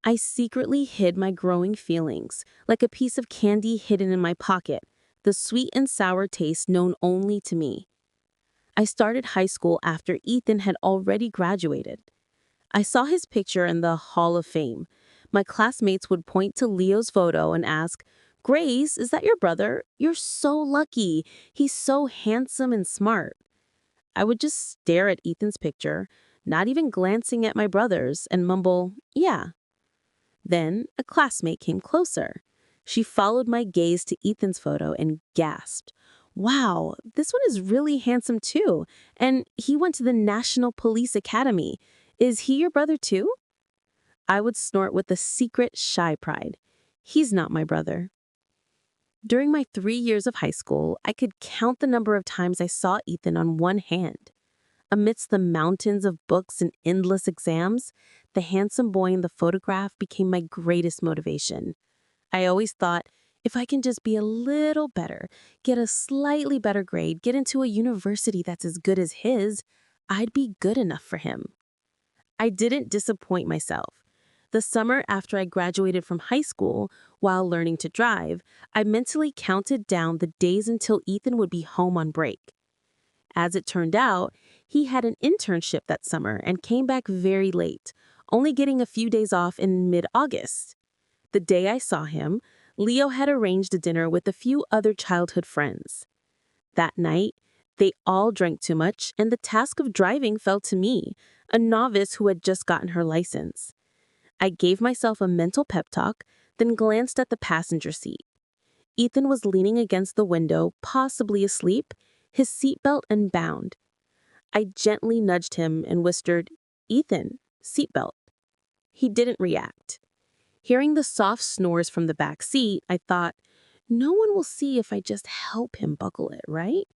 I secretly hid my growing feelings, like a piece of candy hidden in my pocket, the sweet and sour taste known only to me. I started high school after Ethan had already graduated. I saw his picture in the Hall of Fame. My classmates would point to Leo's photo and ask, "Grace, is that your brother? You're so lucky. He's so handsome and smart." I would just stare at Ethan's picture, not even glancing at my brothers, and mumble, "Yeah." Then a classmate came closer. She followed my gaze to Ethan's photo and gasped, "Wow, this one is really handsome too. And he went to the National Police Academy. Is he your brother too?" I would snort with a secret shy pride. He's not my brother. During my 3 years of high school, I could count the number of times I saw Ethan on one hand. Amidst the mountains of books and endless exams, the handsome boy in the photograph became my greatest motivation. I always thought, if I can just be a little better, get a slightly better grade, get into a university that's as good as his, I'd be good enough for him. I didn't disappoint myself. The summer after I graduated from high school, while learning to drive, I mentally counted down the days until Ethan would be home on break. As it turned out, he had an internship that summer and came back very late, only getting a few days off in mid-August. The day I saw him, Leo had arranged a dinner with a few other childhood friends. That night, they all drank too much, and the task of driving fell to me, a novice who had just gotten her license. I gave myself a mental pep talk, then glanced at the passenger seat. Ethan was leaning against the window, possibly asleep, his seatbelt unbound. I gently nudged him and whispered, "Ethan, seatbelt." He didn't react. Hearing the soft snores from the back seat, I thought, no one will see if I just help him buckle it, right?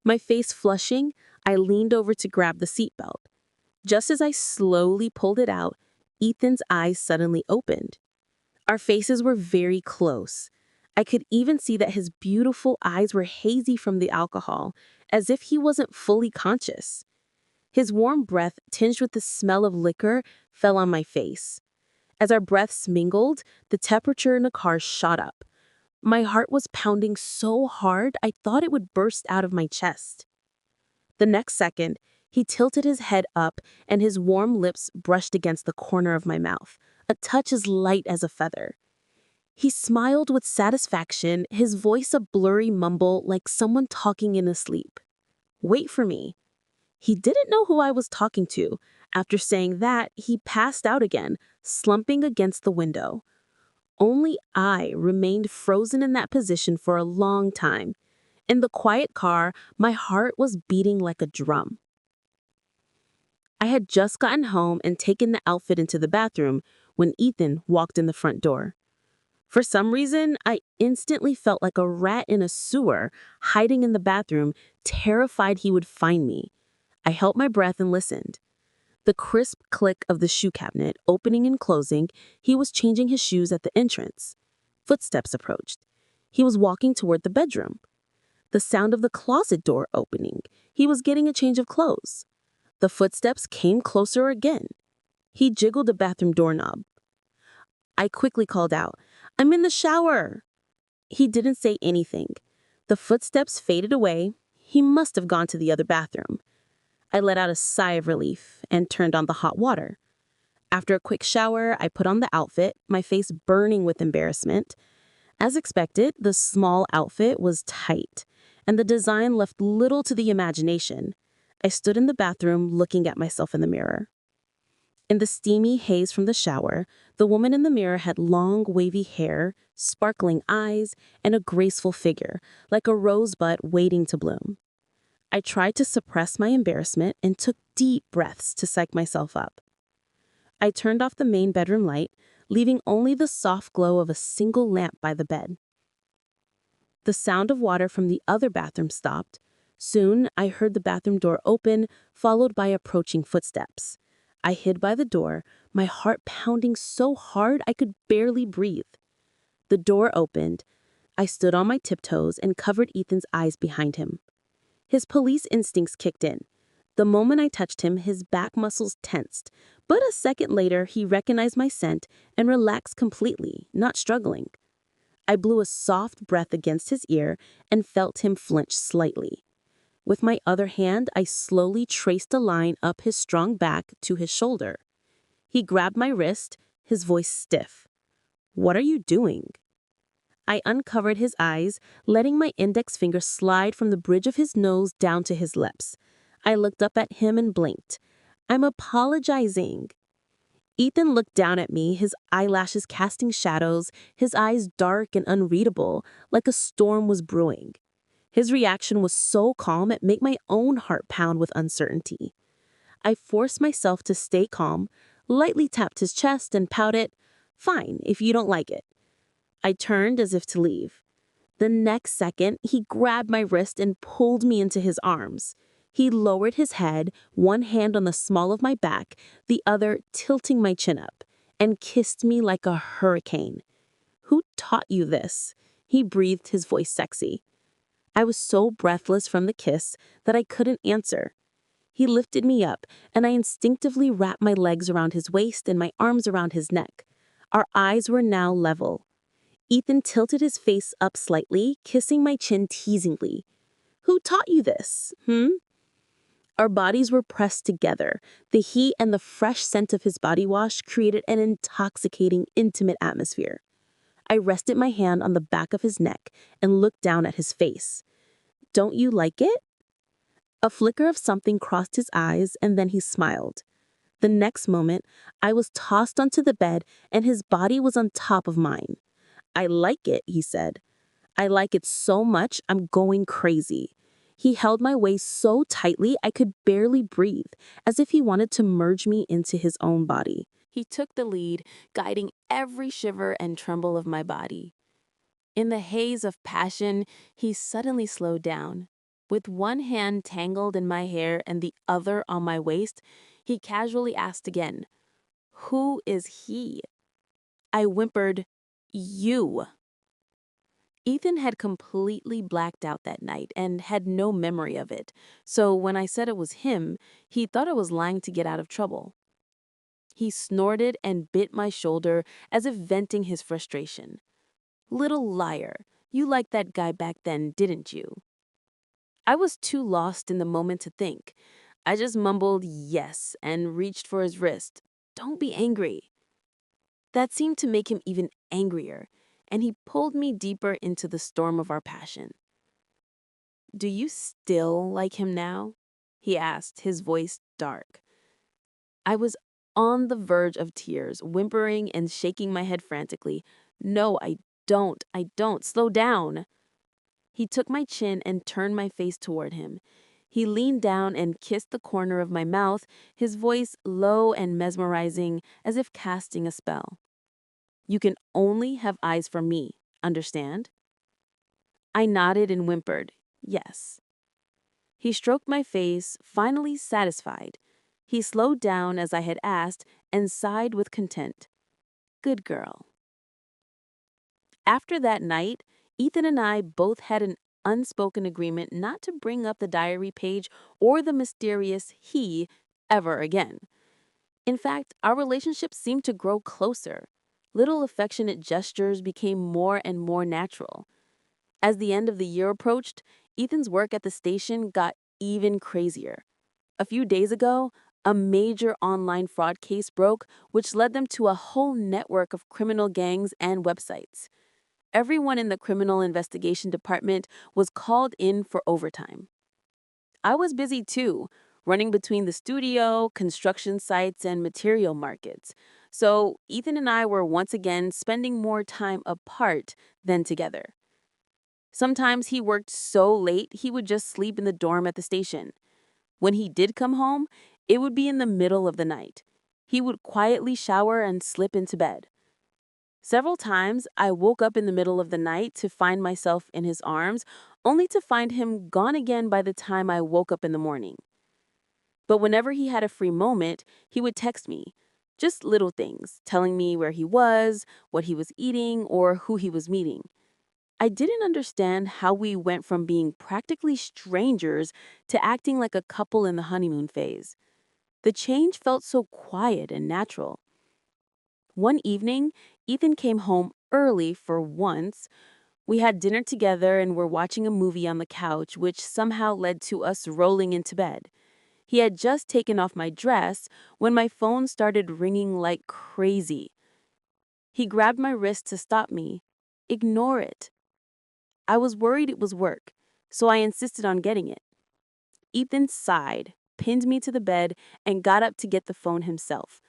My face flushing, I leaned over to grab the seatbelt. Just as I slowly pulled it out, Ethan's eyes suddenly opened. Our faces were very close. I could even see that his beautiful eyes were hazy from the alcohol, as if he wasn't fully conscious. His warm breath, tinged with the smell of liquor, fell on my face. As our breaths mingled, the temperature in the car shot up. My heart was pounding so hard I thought it would burst out of my chest. The next second, he tilted his head up and his warm lips brushed against the corner of my mouth, a touch as light as a feather. He smiled with satisfaction, his voice a blurry mumble like someone talking in a sleep. "Wait for me." He didn't know who I was talking to. After saying that, he passed out again, slumping against the window. Only I remained frozen in that position for a long time. In the quiet car, my heart was beating like a drum. I had just gotten home and taken the outfit into the bathroom when Ethan walked in the front door. For some reason, I instantly felt like a rat in a sewer, hiding in the bathroom, terrified he would find me. I held my breath and listened. The crisp click of the shoe cabinet opening and closing, he was changing his shoes at the entrance. Footsteps approached. He was walking toward the bedroom. The sound of the closet door opening. He was getting a change of clothes. The footsteps came closer again. He jiggled the bathroom doorknob. I quickly called out, "I'm in the shower." He didn't say anything. The footsteps faded away. He must have gone to the other bathroom. I let out a sigh of relief and turned on the hot water. After a quick shower, I put on the outfit, my face burning with embarrassment. As expected, the small outfit was tight, and the design left little to the imagination. I stood in the bathroom looking at myself in the mirror. In the steamy haze from the shower, the woman in the mirror had long, wavy hair, sparkling eyes, and a graceful figure, like a rosebud waiting to bloom. I tried to suppress my embarrassment and took deep breaths to psych myself up. I turned off the main bedroom light, leaving only the soft glow of a single lamp by the bed. The sound of water from the other bathroom stopped. Soon, I heard the bathroom door open, followed by approaching footsteps. I hid by the door, my heart pounding so hard I could barely breathe. The door opened. I stood on my tiptoes and covered Ethan's eyes behind him. His police instincts kicked in. The moment I touched him, his back muscles tensed, but a second later, he recognized my scent and relaxed completely, not struggling. I blew a soft breath against his ear and felt him flinch slightly. With my other hand, I slowly traced a line up his strong back to his shoulder. He grabbed my wrist, his voice stiff. "What are you doing?" I uncovered his eyes, letting my index finger slide from the bridge of his nose down to his lips. I looked up at him and blinked. "I'm apologizing." Ethan looked down at me, his eyelashes casting shadows, his eyes dark and unreadable, like a storm was brewing. His reaction was so calm it made my own heart pound with uncertainty. I forced myself to stay calm, lightly tapped his chest and pouted, "Fine, if you don't like it." I turned as if to leave. The next second, he grabbed my wrist and pulled me into his arms. He lowered his head, one hand on the small of my back, the other tilting my chin up, and kissed me like a hurricane. "Who taught you this?" He breathed, his voice sexy. I was so breathless from the kiss that I couldn't answer. He lifted me up, and I instinctively wrapped my legs around his waist and my arms around his neck. Our eyes were now level. Ethan tilted his face up slightly, kissing my chin teasingly. "Who taught you this, Our bodies were pressed together. The heat and the fresh scent of his body wash created an intoxicating, intimate atmosphere. I rested my hand on the back of his neck and looked down at his face. "Don't you like it?" A flicker of something crossed his eyes, and then he smiled. The next moment, I was tossed onto the bed and his body was on top of mine. "I like it," he said. "I like it so much I'm going crazy." He held my waist so tightly I could barely breathe, as if he wanted to merge me into his own body. He took the lead, guiding every shiver and tremble of my body. In the haze of passion, he suddenly slowed down. With one hand tangled in my hair and the other on my waist, he casually asked again, "Who is he?" I whimpered, "You." Ethan had completely blacked out that night and had no memory of it, so when I said it was him, he thought I was lying to get out of trouble. He snorted and bit my shoulder as if venting his frustration. "Little liar, you liked that guy back then, didn't you?" I was too lost in the moment to think. I just mumbled yes and reached for his wrist. "Don't be angry." That seemed to make him even angrier, and he pulled me deeper into the storm of our passion. "Do you still like him now?" he asked, his voice dark. I was on the verge of tears, whimpering and shaking my head frantically. "No, I don't. Slow down." He took my chin and turned my face toward him. He leaned down and kissed the corner of my mouth, his voice low and mesmerizing, as if casting a spell. "You can only have eyes for me, understand?" I nodded and whimpered, "Yes." He stroked my face, finally satisfied. He slowed down as I had asked and sighed with content. "Good girl." After that night, Ethan and I both had an unspoken agreement not to bring up the diary page or the mysterious he ever again. In fact, our relationship seemed to grow closer. Little affectionate gestures became more and more natural. As the end of the year approached, Ethan's work at the station got even crazier. A few days ago, a major online fraud case broke, which led them to a whole network of criminal gangs and websites. Everyone in the criminal investigation department was called in for overtime. I was busy too, running between the studio, construction sites, and material markets. So Ethan and I were once again spending more time apart than together. Sometimes he worked so late he would just sleep in the dorm at the station. When he did come home, it would be in the middle of the night. He would quietly shower and slip into bed. Several times, I woke up in the middle of the night to find myself in his arms, only to find him gone again by the time I woke up in the morning. But whenever he had a free moment, he would text me. Just little things, telling me where he was, what he was eating, or who he was meeting. I didn't understand how we went from being practically strangers to acting like a couple in the honeymoon phase. The change felt so quiet and natural. One evening, Ethan came home early for once. We had dinner together and were watching a movie on the couch, which somehow led to us rolling into bed. He had just taken off my dress when my phone started ringing like crazy. He grabbed my wrist to stop me. Ignore it. I was worried it was work, so I insisted on getting it. Ethan sighed, pinned me to the bed, and got up to get the phone himself.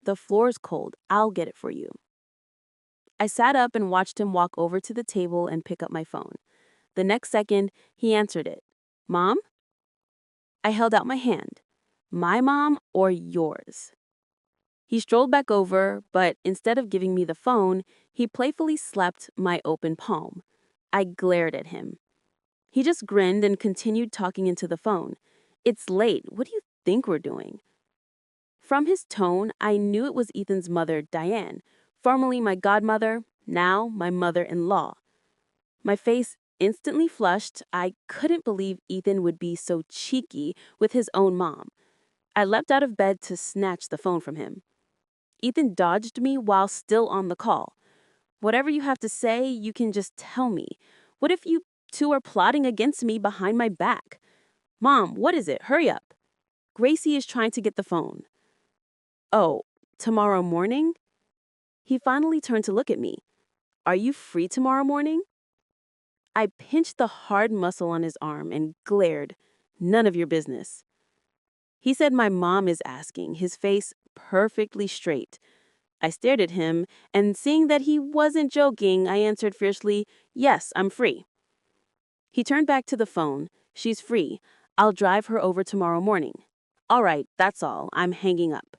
The floor's cold. I'll get it for you. I sat up and watched him walk over to the table and pick up my phone. The next second, he answered it. Mom? I held out my hand. My mom or yours? He strolled back over, but instead of giving me the phone, he playfully slapped my open palm. I glared at him. He just grinned and continued talking into the phone. It's late. What do you think we're doing? From his tone, I knew it was Ethan's mother, Diane, formerly my godmother, now my mother-in-law. My face instantly flushed. I couldn't believe Ethan would be so cheeky with his own mom. I leapt out of bed to snatch the phone from him. Ethan dodged me while still on the call. Whatever you have to say, you can just tell me. What if you two are plotting against me behind my back? Mom, what is it? Hurry up. Gracie is trying to get the phone. Oh, tomorrow morning? He finally turned to look at me. Are you free tomorrow morning? I pinched the hard muscle on his arm and glared. None of your business. He said my mom is asking, his face perfectly straight. I stared at him, and seeing that he wasn't joking, I answered fiercely, yes, I'm free. He turned back to the phone. She's free. I'll drive her over tomorrow morning. All right, that's all. I'm hanging up.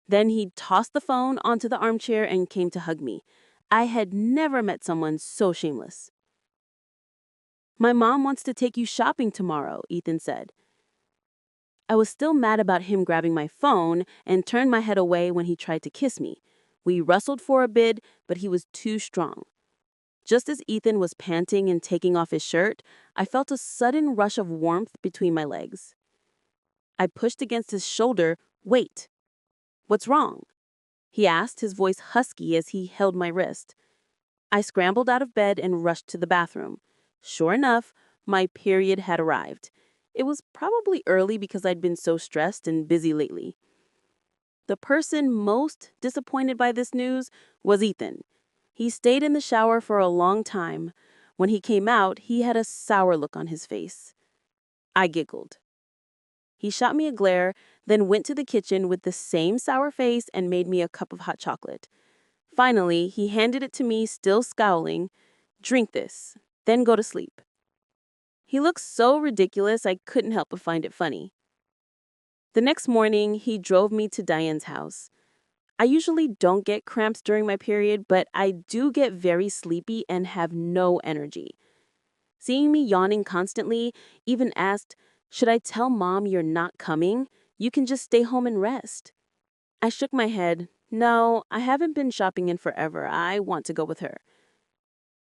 Then he tossed the phone onto the armchair and came to hug me. I had never met someone so shameless. My mom wants to take you shopping tomorrow, Ethan said. I was still mad about him grabbing my phone and turned my head away when he tried to kiss me. We wrestled for a bit, but he was too strong. Just as Ethan was panting and taking off his shirt, I felt a sudden rush of warmth between my legs. I pushed against his shoulder. Wait. What's wrong? He asked, his voice husky as he held my wrist. I scrambled out of bed and rushed to the bathroom. Sure enough, my period had arrived. It was probably early because I'd been so stressed and busy lately. The person most disappointed by this news was Ethan. He stayed in the shower for a long time. When he came out, he had a sour look on his face. I giggled. He shot me a glare, then went to the kitchen with the same sour face and made me a cup of hot chocolate. Finally, he handed it to me, still scowling. Drink this, then go to sleep. He looked so ridiculous I couldn't help but find it funny. The next morning, he drove me to Diane's house. I usually don't get cramps during my period, but I do get very sleepy and have no energy. Seeing me yawning constantly, even asked, should I tell Mom you're not coming? You can just stay home and rest. I shook my head. No, I haven't been shopping in forever. I want to go with her.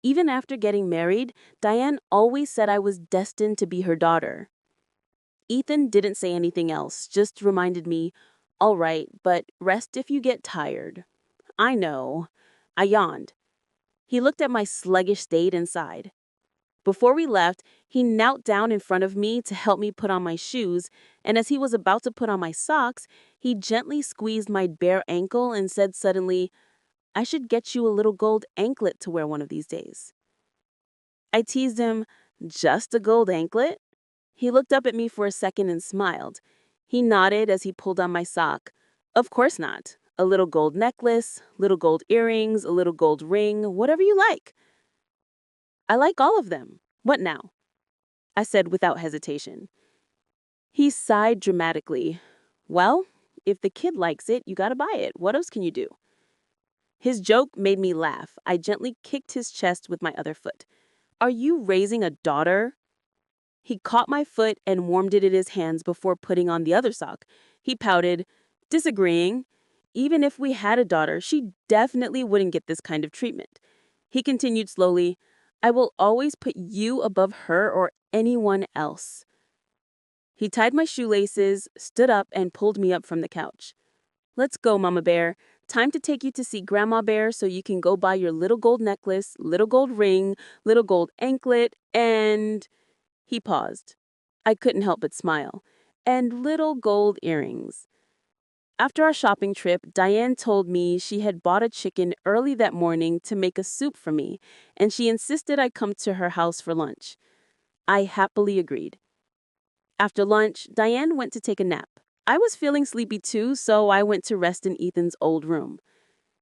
Even after getting married, Diane always said I was destined to be her daughter. Ethan didn't say anything else, just reminded me, all right, but rest if you get tired. I know. I yawned. He looked at my sluggish state and sighed. Before we left, he knelt down in front of me to help me put on my shoes, and as he was about to put on my socks, he gently squeezed my bare ankle and said suddenly, I should get you a little gold anklet to wear one of these days. I teased him, just a gold anklet? He looked up at me for a second and smiled. He nodded as he pulled on my sock. Of course not. A little gold necklace, little gold earrings, a little gold ring, whatever you like. I like all of them. What now? I said without hesitation. He sighed dramatically. Well, if the kid likes it, you gotta buy it. What else can you do? His joke made me laugh. I gently kicked his chest with my other foot. Are you raising a daughter? He caught my foot and warmed it in his hands before putting on the other sock. He pouted, disagreeing. Even if we had a daughter, she definitely wouldn't get this kind of treatment. He continued slowly, I will always put you above her or anyone else. He tied my shoelaces, stood up, and pulled me up from the couch. Let's go, Mama Bear. Time to take you to see Grandma Bear so you can go buy your little gold necklace, little gold ring, little gold anklet, and... He paused. I couldn't help but smile. And little gold earrings. After our shopping trip, Diane told me she had bought a chicken early that morning to make a soup for me, and she insisted I come to her house for lunch. I happily agreed. After lunch, Diane went to take a nap. I was feeling sleepy too, so I went to rest in Ethan's old room.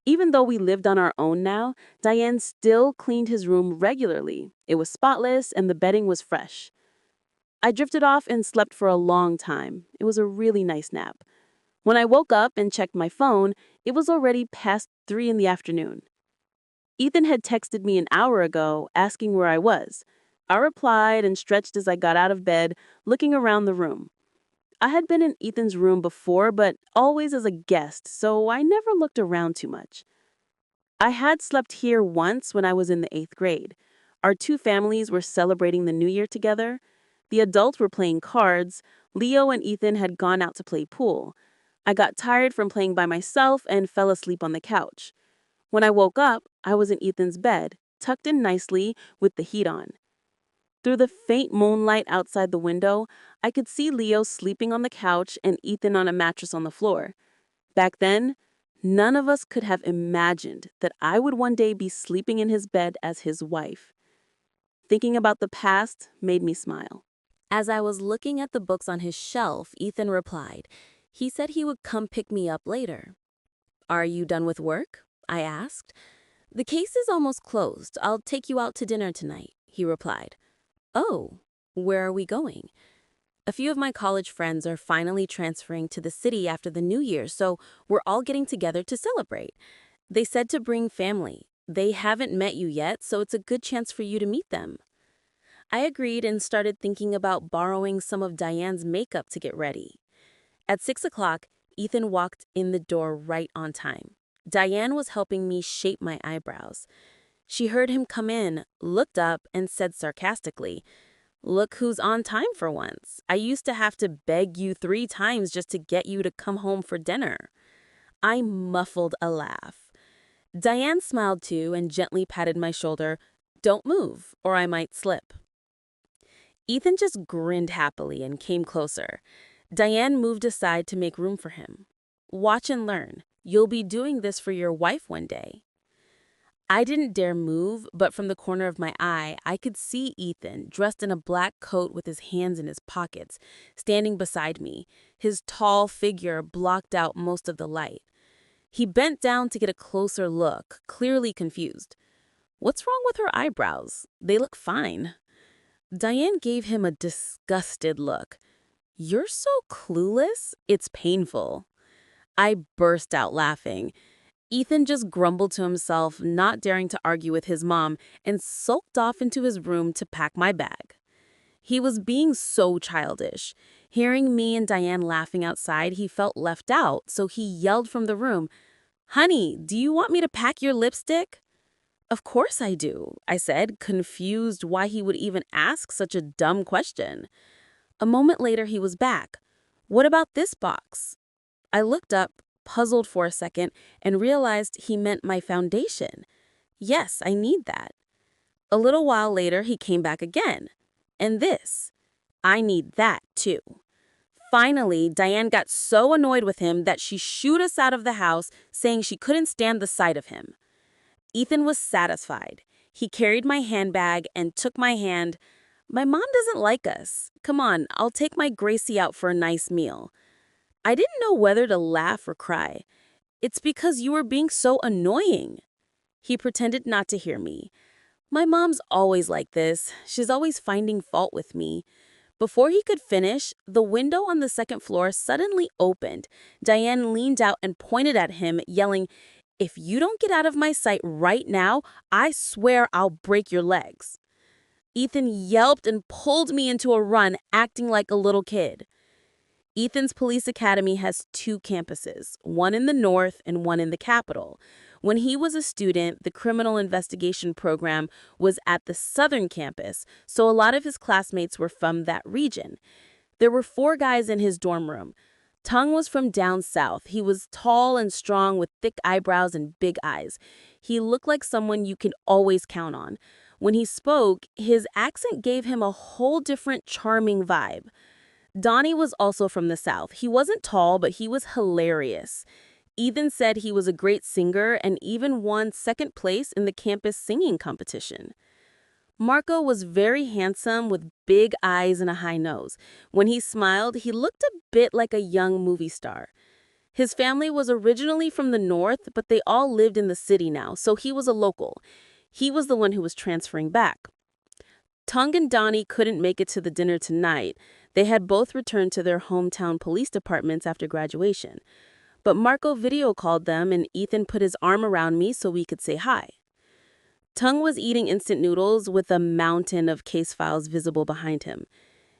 Even though we lived on our own now, Diane still cleaned his room regularly. It was spotless and the bedding was fresh. I drifted off and slept for a long time. It was a really nice nap. When I woke up and checked my phone, it was already past 3 in the afternoon. Ethan had texted me an hour ago asking where I was. I replied and stretched as I got out of bed, looking around the room. I had been in Ethan's room before, but always as a guest, so I never looked around too much. I had slept here once when I was in the 8th grade. Our two families were celebrating the New Year together. The adults were playing cards. Leo and Ethan had gone out to play pool. I got tired from playing by myself and fell asleep on the couch. When I woke up, I was in Ethan's bed, tucked in nicely with the heat on. Through the faint moonlight outside the window, I could see Leo sleeping on the couch and Ethan on a mattress on the floor. Back then, none of us could have imagined that I would one day be sleeping in his bed as his wife. Thinking about the past made me smile. As I was looking at the books on his shelf, Ethan replied. He said he would come pick me up later. Are you done with work? I asked. The case is almost closed. I'll take you out to dinner tonight, he replied. Oh, where are we going? A few of my college friends are finally transferring to the city after the New Year, so we're all getting together to celebrate. They said to bring family. They haven't met you yet, so it's a good chance for you to meet them. I agreed and started thinking about borrowing some of Diane's makeup to get ready. At 6 o'clock, Ethan walked in the door right on time. Diane was helping me shape my eyebrows. She heard him come in, looked up, and said sarcastically, Look who's on time for once. I used to have to beg you 3 times just to get you to come home for dinner. I muffled a laugh. Diane smiled too and gently patted my shoulder. Don't move, or I might slip. Ethan just grinned happily and came closer. Diane moved aside to make room for him. Watch and learn. You'll be doing this for your wife one day. I didn't dare move, but from the corner of my eye, I could see Ethan, dressed in a black coat with his hands in his pockets, standing beside me. His tall figure blocked out most of the light. He bent down to get a closer look, clearly confused. What's wrong with her eyebrows? They look fine. Diane gave him a disgusted look. You're so clueless, it's painful. I burst out laughing. Ethan just grumbled to himself, not daring to argue with his mom, and sulked off into his room to pack my bag. He was being so childish. Hearing me and Diane laughing outside, he felt left out, so he yelled from the room, Honey, do you want me to pack your lipstick? Of course I do, I said, confused why he would even ask such a dumb question. A moment later, he was back. What about this box? I looked up, puzzled for a second, and realized he meant my foundation. Yes, I need that. A little while later, he came back again. And this. I need that, too. Finally, Diane got so annoyed with him that she shooed us out of the house, saying she couldn't stand the sight of him. Ethan was satisfied. He carried my handbag and took my hand. My mom doesn't like us. Come on, I'll take my Gracie out for a nice meal. I didn't know whether to laugh or cry. It's because you were being so annoying. He pretended not to hear me. My mom's always like this. She's always finding fault with me. Before he could finish, the window on the 2nd floor suddenly opened. Diane leaned out and pointed at him, yelling, "If you don't get out of my sight right now, I swear I'll break your legs." Ethan yelped and pulled me into a run, acting like a little kid. Ethan's police academy has 2 campuses, one in the north and one in the capital. When he was a student, the criminal investigation program was at the southern campus, so a lot of his classmates were from that region. There were 4 guys in his dorm room. Tung was from down south. He was tall and strong with thick eyebrows and big eyes. He looked like someone you can always count on. When he spoke, his accent gave him a whole different charming vibe. Donnie was also from the South. He wasn't tall, but he was hilarious. Ethan said he was a great singer and even won 2nd place in the campus singing competition. Marco was very handsome with big eyes and a high nose. When he smiled, he looked a bit like a young movie star. His family was originally from the north, but they all lived in the city now, so he was a local. He was the one who was transferring back. Tung and Donnie couldn't make it to the dinner tonight. They had both returned to their hometown police departments after graduation. But Marco video called them and Ethan put his arm around me so we could say hi. Tung was eating instant noodles with a mountain of case files visible behind him.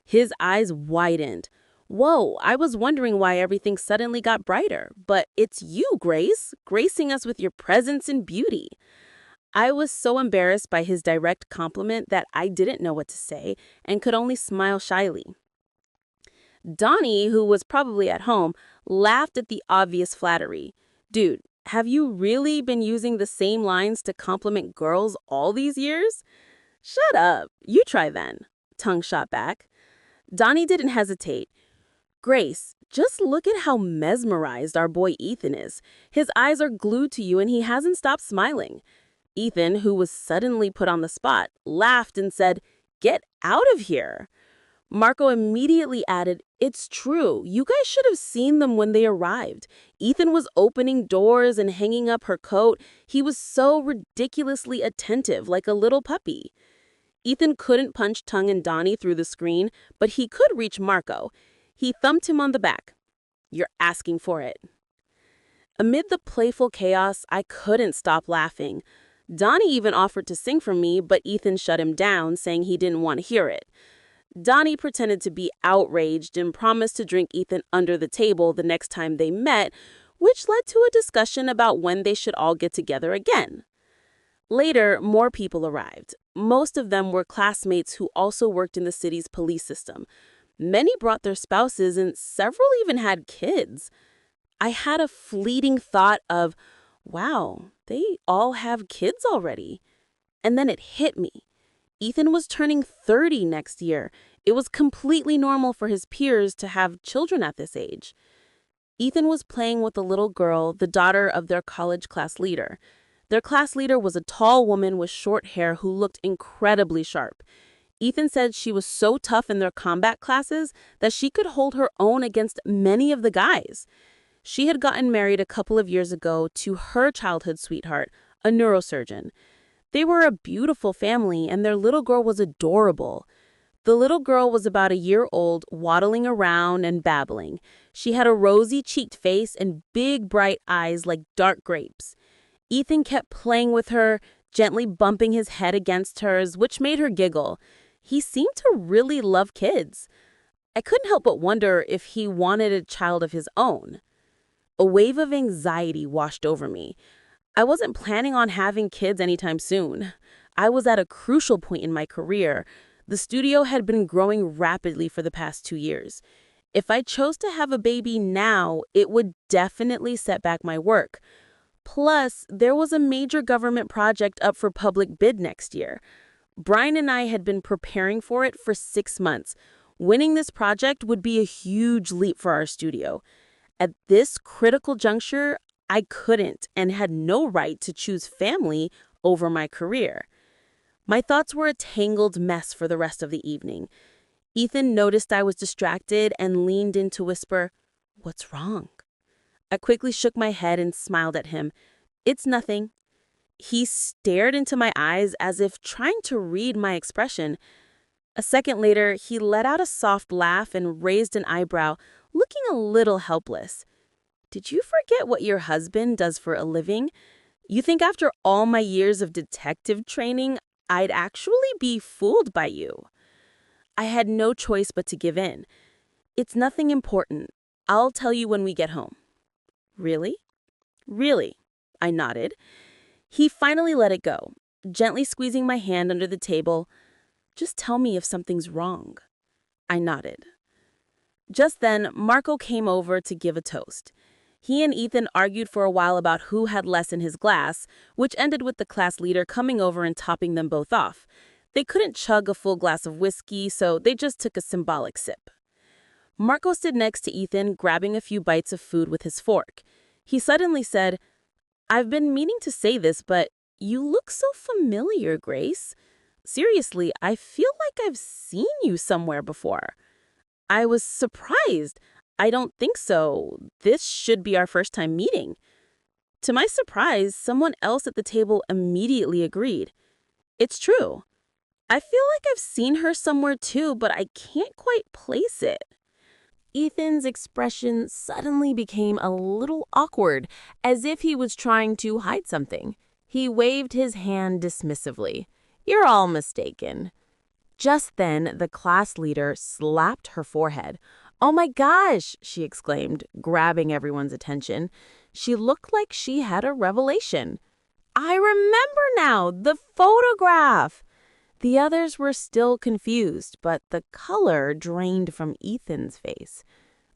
His eyes widened. "Whoa, I was wondering why everything suddenly got brighter. But it's you, Grace, gracing us with your presence and beauty." I was so embarrassed by his direct compliment that I didn't know what to say and could only smile shyly. Donnie, who was probably at home, laughed at the obvious flattery. "Dude, have you really been using the same lines to compliment girls all these years?" "Shut up. You try then," Tung shot back. Donnie didn't hesitate. "Grace, just look at how mesmerized our boy Ethan is. His eyes are glued to you and he hasn't stopped smiling." Ethan, who was suddenly put on the spot, laughed and said, "Get out of here." Marco immediately added, "It's true. You guys should have seen them when they arrived. Ethan was opening doors and hanging up her coat. He was so ridiculously attentive, like a little puppy." Ethan couldn't punch Tung and Donnie through the screen, but he could reach Marco. He thumped him on the back. "You're asking for it." Amid the playful chaos, I couldn't stop laughing. Donnie even offered to sing for me, but Ethan shut him down, saying he didn't want to hear it. Donnie pretended to be outraged and promised to drink Ethan under the table the next time they met, which led to a discussion about when they should all get together again. Later, more people arrived. Most of them were classmates who also worked in the city's police system. Many brought their spouses and several even had kids. I had a fleeting thought of, wow, they all have kids already. And then it hit me. Ethan was turning 30 next year. It was completely normal for his peers to have children at this age. Ethan was playing with a little girl, the daughter of their college class leader. Their class leader was a tall woman with short hair who looked incredibly sharp. Ethan said she was so tough in their combat classes that she could hold her own against many of the guys. She had gotten married a couple of years ago to her childhood sweetheart, a neurosurgeon. They were a beautiful family, and their little girl was adorable. The little girl was about a year old, waddling around and babbling. She had a rosy-cheeked face and big, bright eyes like dark grapes. Ethan kept playing with her, gently bumping his head against hers, which made her giggle. He seemed to really love kids. I couldn't help but wonder if he wanted a child of his own. A wave of anxiety washed over me. I wasn't planning on having kids anytime soon. I was at a crucial point in my career. The studio had been growing rapidly for the past 2 years. If I chose to have a baby now, it would definitely set back my work. Plus, there was a major government project up for public bid next year. Brian and I had been preparing for it for 6 months. Winning this project would be a huge leap for our studio. At this critical juncture, I couldn't and had no right to choose family over my career. My thoughts were a tangled mess for the rest of the evening. Ethan noticed I was distracted and leaned in to whisper, "What's wrong?" I quickly shook my head and smiled at him. "It's nothing." He stared into my eyes as if trying to read my expression. A second later, he let out a soft laugh and raised an eyebrow, looking a little helpless. "Did you forget what your husband does for a living?" You think after all my years of detective training, I'd actually be fooled by you? I had no choice but to give in. It's nothing important. I'll tell you when we get home. Really? Really? I nodded. He finally let it go, gently squeezing my hand under the table. Just tell me if something's wrong. I nodded. Just then, Marco came over to give a toast. He and Ethan argued for a while about who had less in his glass, which ended with the class leader coming over and topping them both off. They couldn't chug a full glass of whiskey, so they just took a symbolic sip. Marco stood next to Ethan, grabbing a few bites of food with his fork. He suddenly said, "I've been meaning to say this, but you look so familiar, Grace. Seriously, I feel like I've seen you somewhere before." I was surprised. "I don't think so. This should be our first time meeting." To my surprise, someone else at the table immediately agreed. "It's true. I feel like I've seen her somewhere too, but I can't quite place it." Ethan's expression suddenly became a little awkward, as if he was trying to hide something. He waved his hand dismissively. "You're all mistaken." Just then, the class leader slapped her forehead. "Oh my gosh," she exclaimed, grabbing everyone's attention. She looked like she had a revelation. "I remember now, the photograph!" The others were still confused, but the color drained from Ethan's face.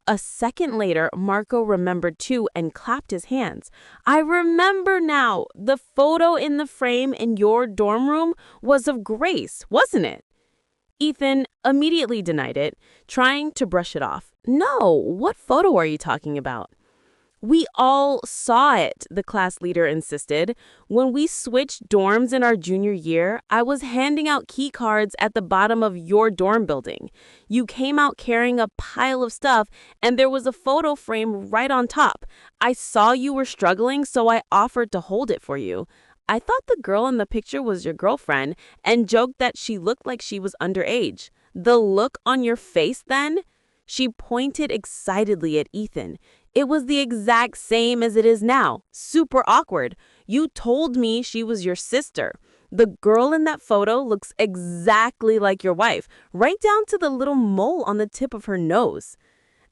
A second later, Marco remembered too and clapped his hands. "I remember now. The photo in the frame in your dorm room was of Grace, wasn't it?" Ethan immediately denied it, trying to brush it off. "No, what photo are you talking about?" "We all saw it," the class leader insisted. "When we switched dorms in our junior year, I was handing out key cards at the bottom of your dorm building. You came out carrying a pile of stuff, and there was a photo frame right on top. I saw you were struggling, so I offered to hold it for you. I thought the girl in the picture was your girlfriend and joked that she looked like she was underage. The look on your face then?" She pointed excitedly at Ethan. "It was the exact same as it is now. Super awkward. You told me she was your sister. The girl in that photo looks exactly like your wife, right down to the little mole on the tip of her nose."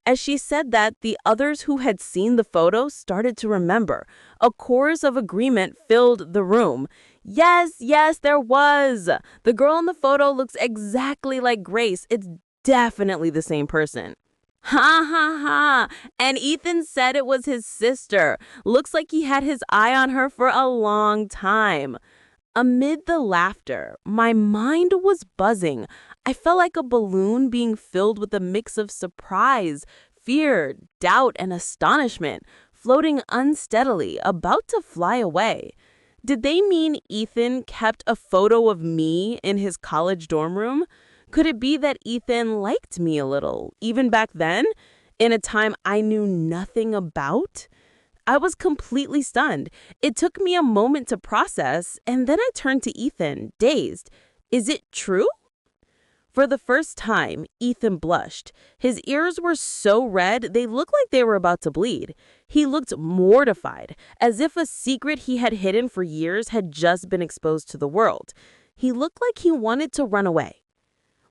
As she said that, the others who had seen the photo started to remember. A chorus of agreement filled the room. "Yes, yes, there was. The girl in the photo looks exactly like Grace. It's definitely the same person." "Ha ha ha. And Ethan said it was his sister. Looks like he had his eye on her for a long time." Amid the laughter, my mind was buzzing. I felt like a balloon being filled with a mix of surprise, fear, doubt, and astonishment, floating unsteadily, about to fly away. Did they mean Ethan kept a photo of me in his college dorm room? Could it be that Ethan liked me a little, even back then, in a time I knew nothing about? I was completely stunned. It took me a moment to process, and then I turned to Ethan, dazed. "Is it true?" For the first time, Ethan blushed. His ears were so red, they looked like they were about to bleed. He looked mortified, as if a secret he had hidden for years had just been exposed to the world. He looked like he wanted to run away.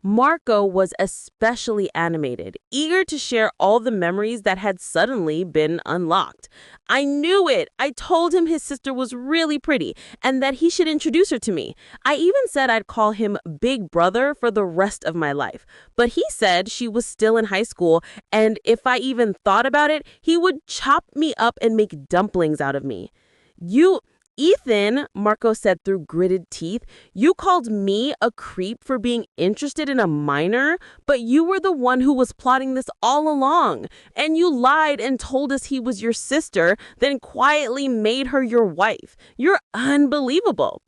Marco was especially animated, eager to share all the memories that had suddenly been unlocked. "I knew it! I told him his sister was really pretty and that he should introduce her to me. I even said I'd call him Big Brother for the rest of my life. But he said she was still in high school, and if I even thought about it, he would chop me up and make dumplings out of me." "Ethan," Marco said through gritted teeth, "you called me a creep for being interested in a minor, but you were the one who was plotting this all along. And you lied and told us he was your sister, then quietly made her your wife. You're unbelievable."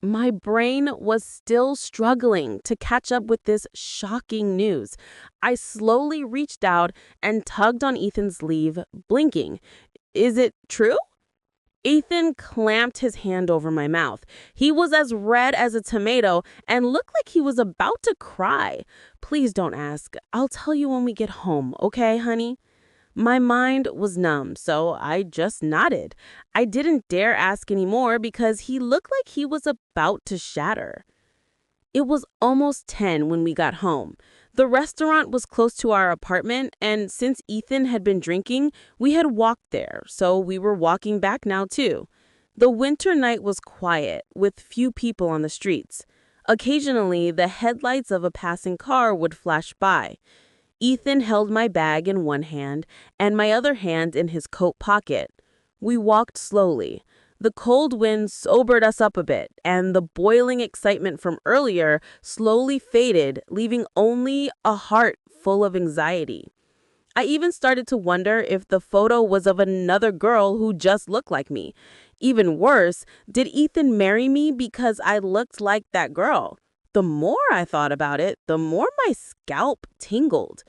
My brain was still struggling to catch up with this shocking news. I slowly reached out and tugged on Ethan's sleeve, blinking. "Is it true?" Ethan clamped his hand over my mouth. He was as red as a tomato and looked like he was about to cry. "Please don't ask. I'll tell you when we get home, okay, honey?" My mind was numb, so I just nodded. I didn't dare ask anymore because he looked like he was about to shatter. It was almost 10 when we got home. The restaurant was close to our apartment, and since Ethan had been drinking, we had walked there, so we were walking back now too. The winter night was quiet, with few people on the streets. Occasionally, the headlights of a passing car would flash by. Ethan held my bag in one hand and my other hand in his coat pocket. We walked slowly. The cold wind sobered us up a bit, and the boiling excitement from earlier slowly faded, leaving only a heart full of anxiety. I even started to wonder if the photo was of another girl who just looked like me. Even worse, did Ethan marry me because I looked like that girl? The more I thought about it, the more my scalp tingled.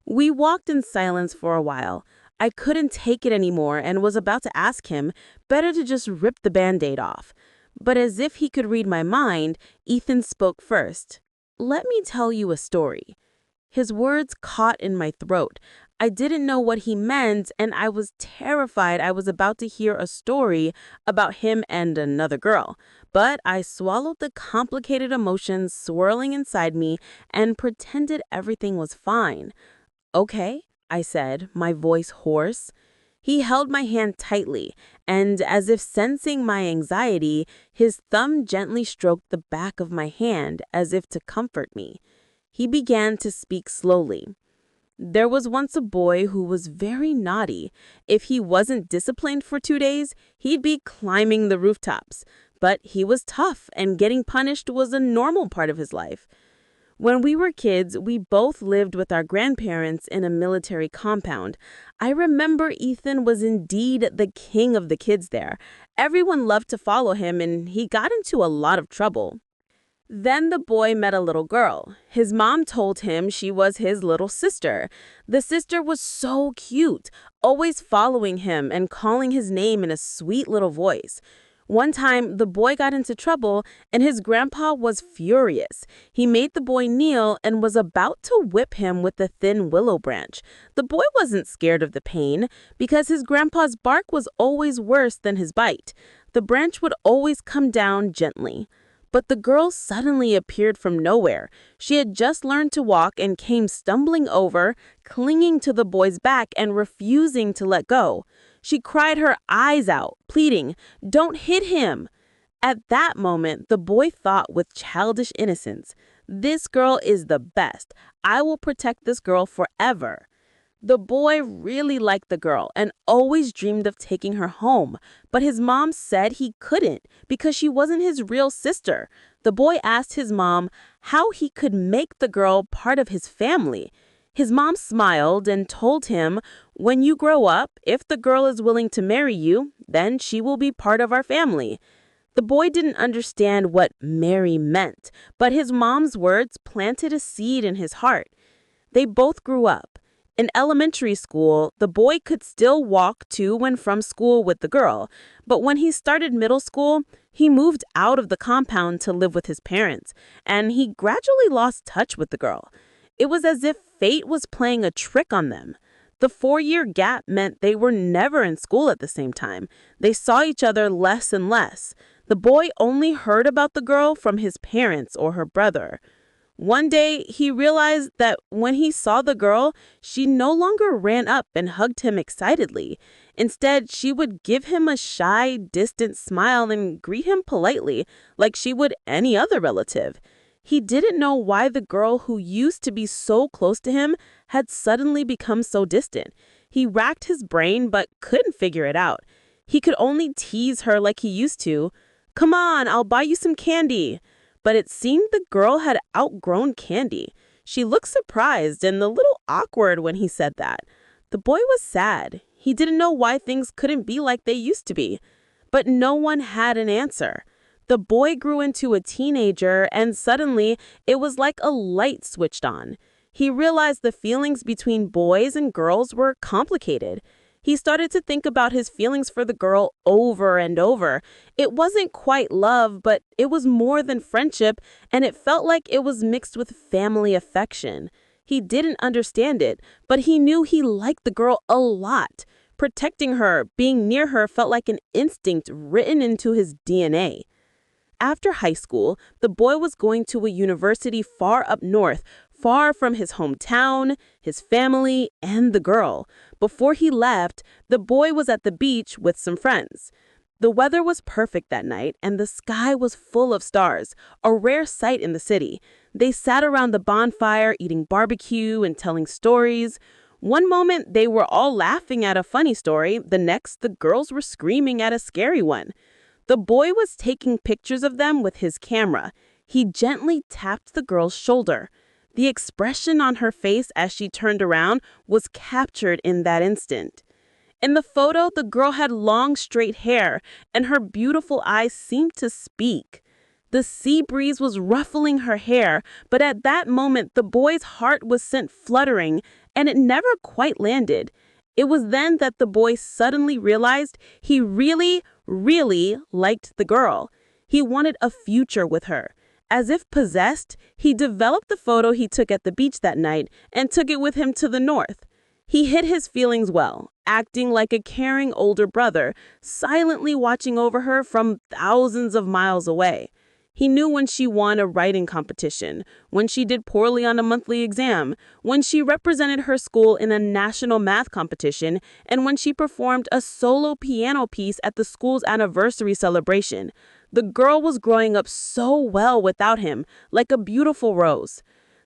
We walked in silence for a while. I couldn't take it anymore and was about to ask him, better to just rip the Band-Aid off. But as if he could read my mind, Ethan spoke first. "Let me tell you a story." His words caught in my throat. I didn't know what he meant, and I was terrified I was about to hear a story about him and another girl. But I swallowed the complicated emotions swirling inside me and pretended everything was fine. "Okay," I said, my voice hoarse. He held my hand tightly, and as if sensing my anxiety, his thumb gently stroked the back of my hand as if to comfort me. He began to speak slowly. "There was once a boy who was very naughty. If he wasn't disciplined for 2 days, he'd be climbing the rooftops. But he was tough, and getting punished was a normal part of his life. When we were kids, we both lived with our grandparents in a military compound. I remember Ethan was indeed the king of the kids there. Everyone loved to follow him, and he got into a lot of trouble. Then the boy met a little girl. His mom told him she was his little sister. The sister was so cute, always following him and calling his name in a sweet little voice. One time, the boy got into trouble, and his grandpa was furious. He made the boy kneel and was about to whip him with a thin willow branch. The boy wasn't scared of the pain because his grandpa's bark was always worse than his bite. The branch would always come down gently. But the girl suddenly appeared from nowhere. She had just learned to walk and came stumbling over, clinging to the boy's back and refusing to let go. She cried her eyes out, pleading, "Don't hit him." At that moment, the boy thought with childish innocence, "This girl is the best. I will protect this girl forever." The boy really liked the girl and always dreamed of taking her home, but his mom said he couldn't because she wasn't his real sister. The boy asked his mom how he could make the girl part of his family. His mom smiled and told him, "When you grow up, if the girl is willing to marry you, then she will be part of our family." The boy didn't understand what marry meant, but his mom's words planted a seed in his heart. They both grew up. In elementary school, the boy could still walk to and from school with the girl, but when he started middle school, he moved out of the compound to live with his parents, and he gradually lost touch with the girl. It was as if fate was playing a trick on them. The 4-year gap meant they were never in school at the same time. They saw each other less and less. The boy only heard about the girl from his parents or her brother. One day, he realized that when he saw the girl, she no longer ran up and hugged him excitedly. Instead, she would give him a shy, distant smile and greet him politely, like she would any other relative. He didn't know why the girl who used to be so close to him had suddenly become so distant. He racked his brain but couldn't figure it out. He could only tease her like he used to. "Come on, I'll buy you some candy." But it seemed the girl had outgrown candy. She looked surprised and a little awkward when he said that. The boy was sad. He didn't know why things couldn't be like they used to be. But no one had an answer. The boy grew into a teenager, and suddenly it was like a light switched on. He realized the feelings between boys and girls were complicated. He started to think about his feelings for the girl over and over. It wasn't quite love, but it was more than friendship, and it felt like it was mixed with family affection. He didn't understand it, but he knew he liked the girl a lot. Protecting her, being near her felt like an instinct written into his DNA. After high school, the boy was going to a university far up north, far from his hometown, his family, and the girl. Before he left, the boy was at the beach with some friends. The weather was perfect that night, and the sky was full of stars, a rare sight in the city. They sat around the bonfire, eating barbecue and telling stories. One moment, they were all laughing at a funny story. The next, the girls were screaming at a scary one. The boy was taking pictures of them with his camera. He gently tapped the girl's shoulder. The expression on her face as she turned around was captured in that instant. In the photo, the girl had long, straight hair, and her beautiful eyes seemed to speak. The sea breeze was ruffling her hair, but at that moment, the boy's heart was sent fluttering, and it never quite landed. It was then that the boy suddenly realized he really, really liked the girl. He wanted a future with her. As if possessed, he developed the photo he took at the beach that night and took it with him to the north. He hid his feelings well, acting like a caring older brother, silently watching over her from thousands of miles away. He knew when she won a writing competition, when she did poorly on a monthly exam, when she represented her school in a national math competition, and when she performed a solo piano piece at the school's anniversary celebration. The girl was growing up so well without him, like a beautiful rose.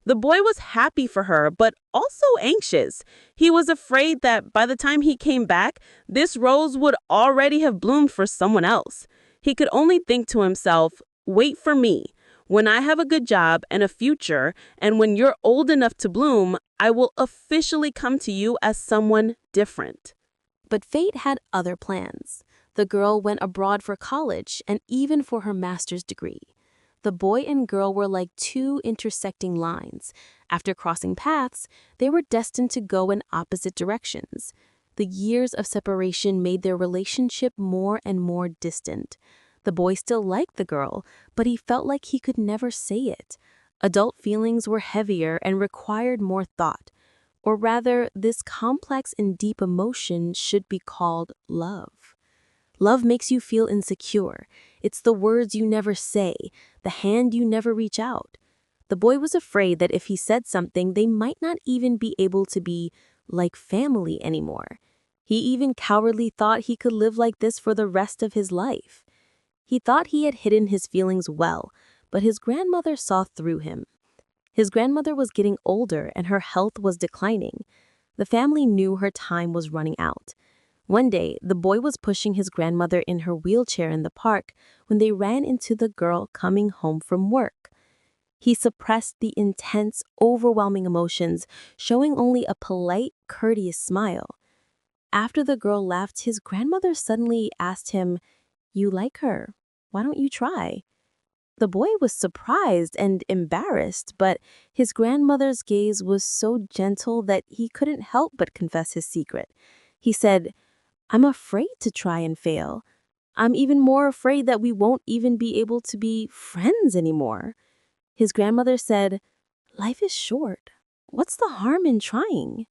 The boy was happy for her, but also anxious. He was afraid that by the time he came back, this rose would already have bloomed for someone else. He could only think to himself, wait for me. When I have a good job and a future, and when you're old enough to bloom, I will officially come to you as someone different. But fate had other plans. The girl went abroad for college and even for her master's degree. The boy and girl were like two intersecting lines. After crossing paths, they were destined to go in opposite directions. The years of separation made their relationship more and more distant. The boy still liked the girl, but he felt like he could never say it. Adult feelings were heavier and required more thought. Or rather, this complex and deep emotion should be called love. Love makes you feel insecure. It's the words you never say, the hand you never reach out. The boy was afraid that if he said something, they might not even be able to be like family anymore. He even cowardly thought he could live like this for the rest of his life. He thought he had hidden his feelings well, but his grandmother saw through him. His grandmother was getting older and her health was declining. The family knew her time was running out. One day, the boy was pushing his grandmother in her wheelchair in the park when they ran into the girl coming home from work. He suppressed the intense, overwhelming emotions, showing only a polite, courteous smile. After the girl left, his grandmother suddenly asked him, "You like her? Why don't you try?" The boy was surprised and embarrassed, but his grandmother's gaze was so gentle that he couldn't help but confess his secret. He said, "I'm afraid to try and fail. I'm even more afraid that we won't even be able to be friends anymore." His grandmother said, "Life is short. What's the harm in trying?"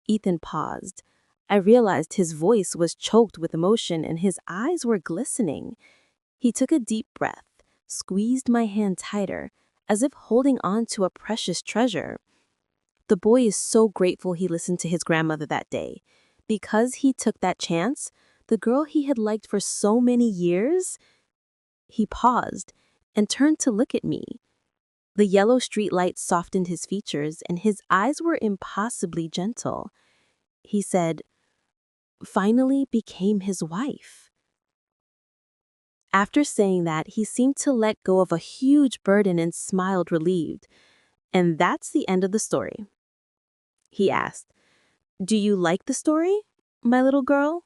Ethan paused. I realized his voice was choked with emotion and his eyes were glistening. He took a deep breath, squeezed my hand tighter, as if holding on to a precious treasure. The boy is so grateful he listened to his grandmother that day. Because he took that chance, the girl he had liked for so many years. He paused and turned to look at me. The yellow streetlight softened his features and his eyes were impossibly gentle. He said, "Finally became his wife." After saying that, he seemed to let go of a huge burden and smiled relieved. "And that's the end of the story." He asked, "Do you like the story, my little girl?"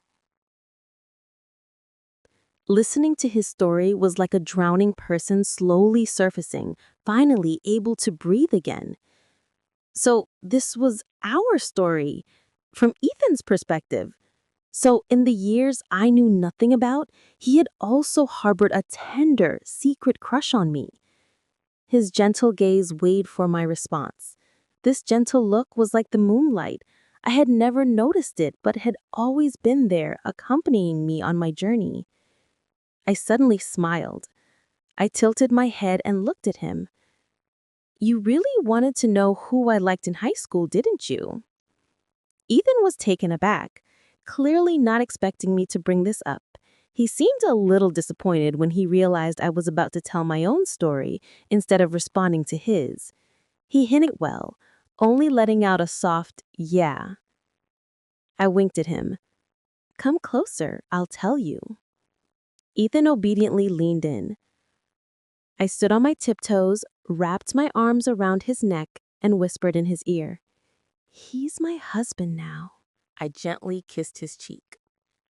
Listening to his story was like a drowning person slowly surfacing, finally able to breathe again. So this was our story, from Ethan's perspective. So in the years I knew nothing about, he had also harbored a tender, secret crush on me. His gentle gaze waited for my response. This gentle look was like the moonlight. I had never noticed it, but had always been there, accompanying me on my journey. I suddenly smiled. I tilted my head and looked at him. You really wanted to know who I liked in high school, didn't you? Ethan was taken aback, clearly not expecting me to bring this up. He seemed a little disappointed when he realized I was about to tell my own story instead of responding to his. He hinted well, only letting out a soft, yeah. I winked at him. Come closer, I'll tell you. Ethan obediently leaned in. I stood on my tiptoes, wrapped my arms around his neck, and whispered in his ear. He's my husband now. I gently kissed his cheek.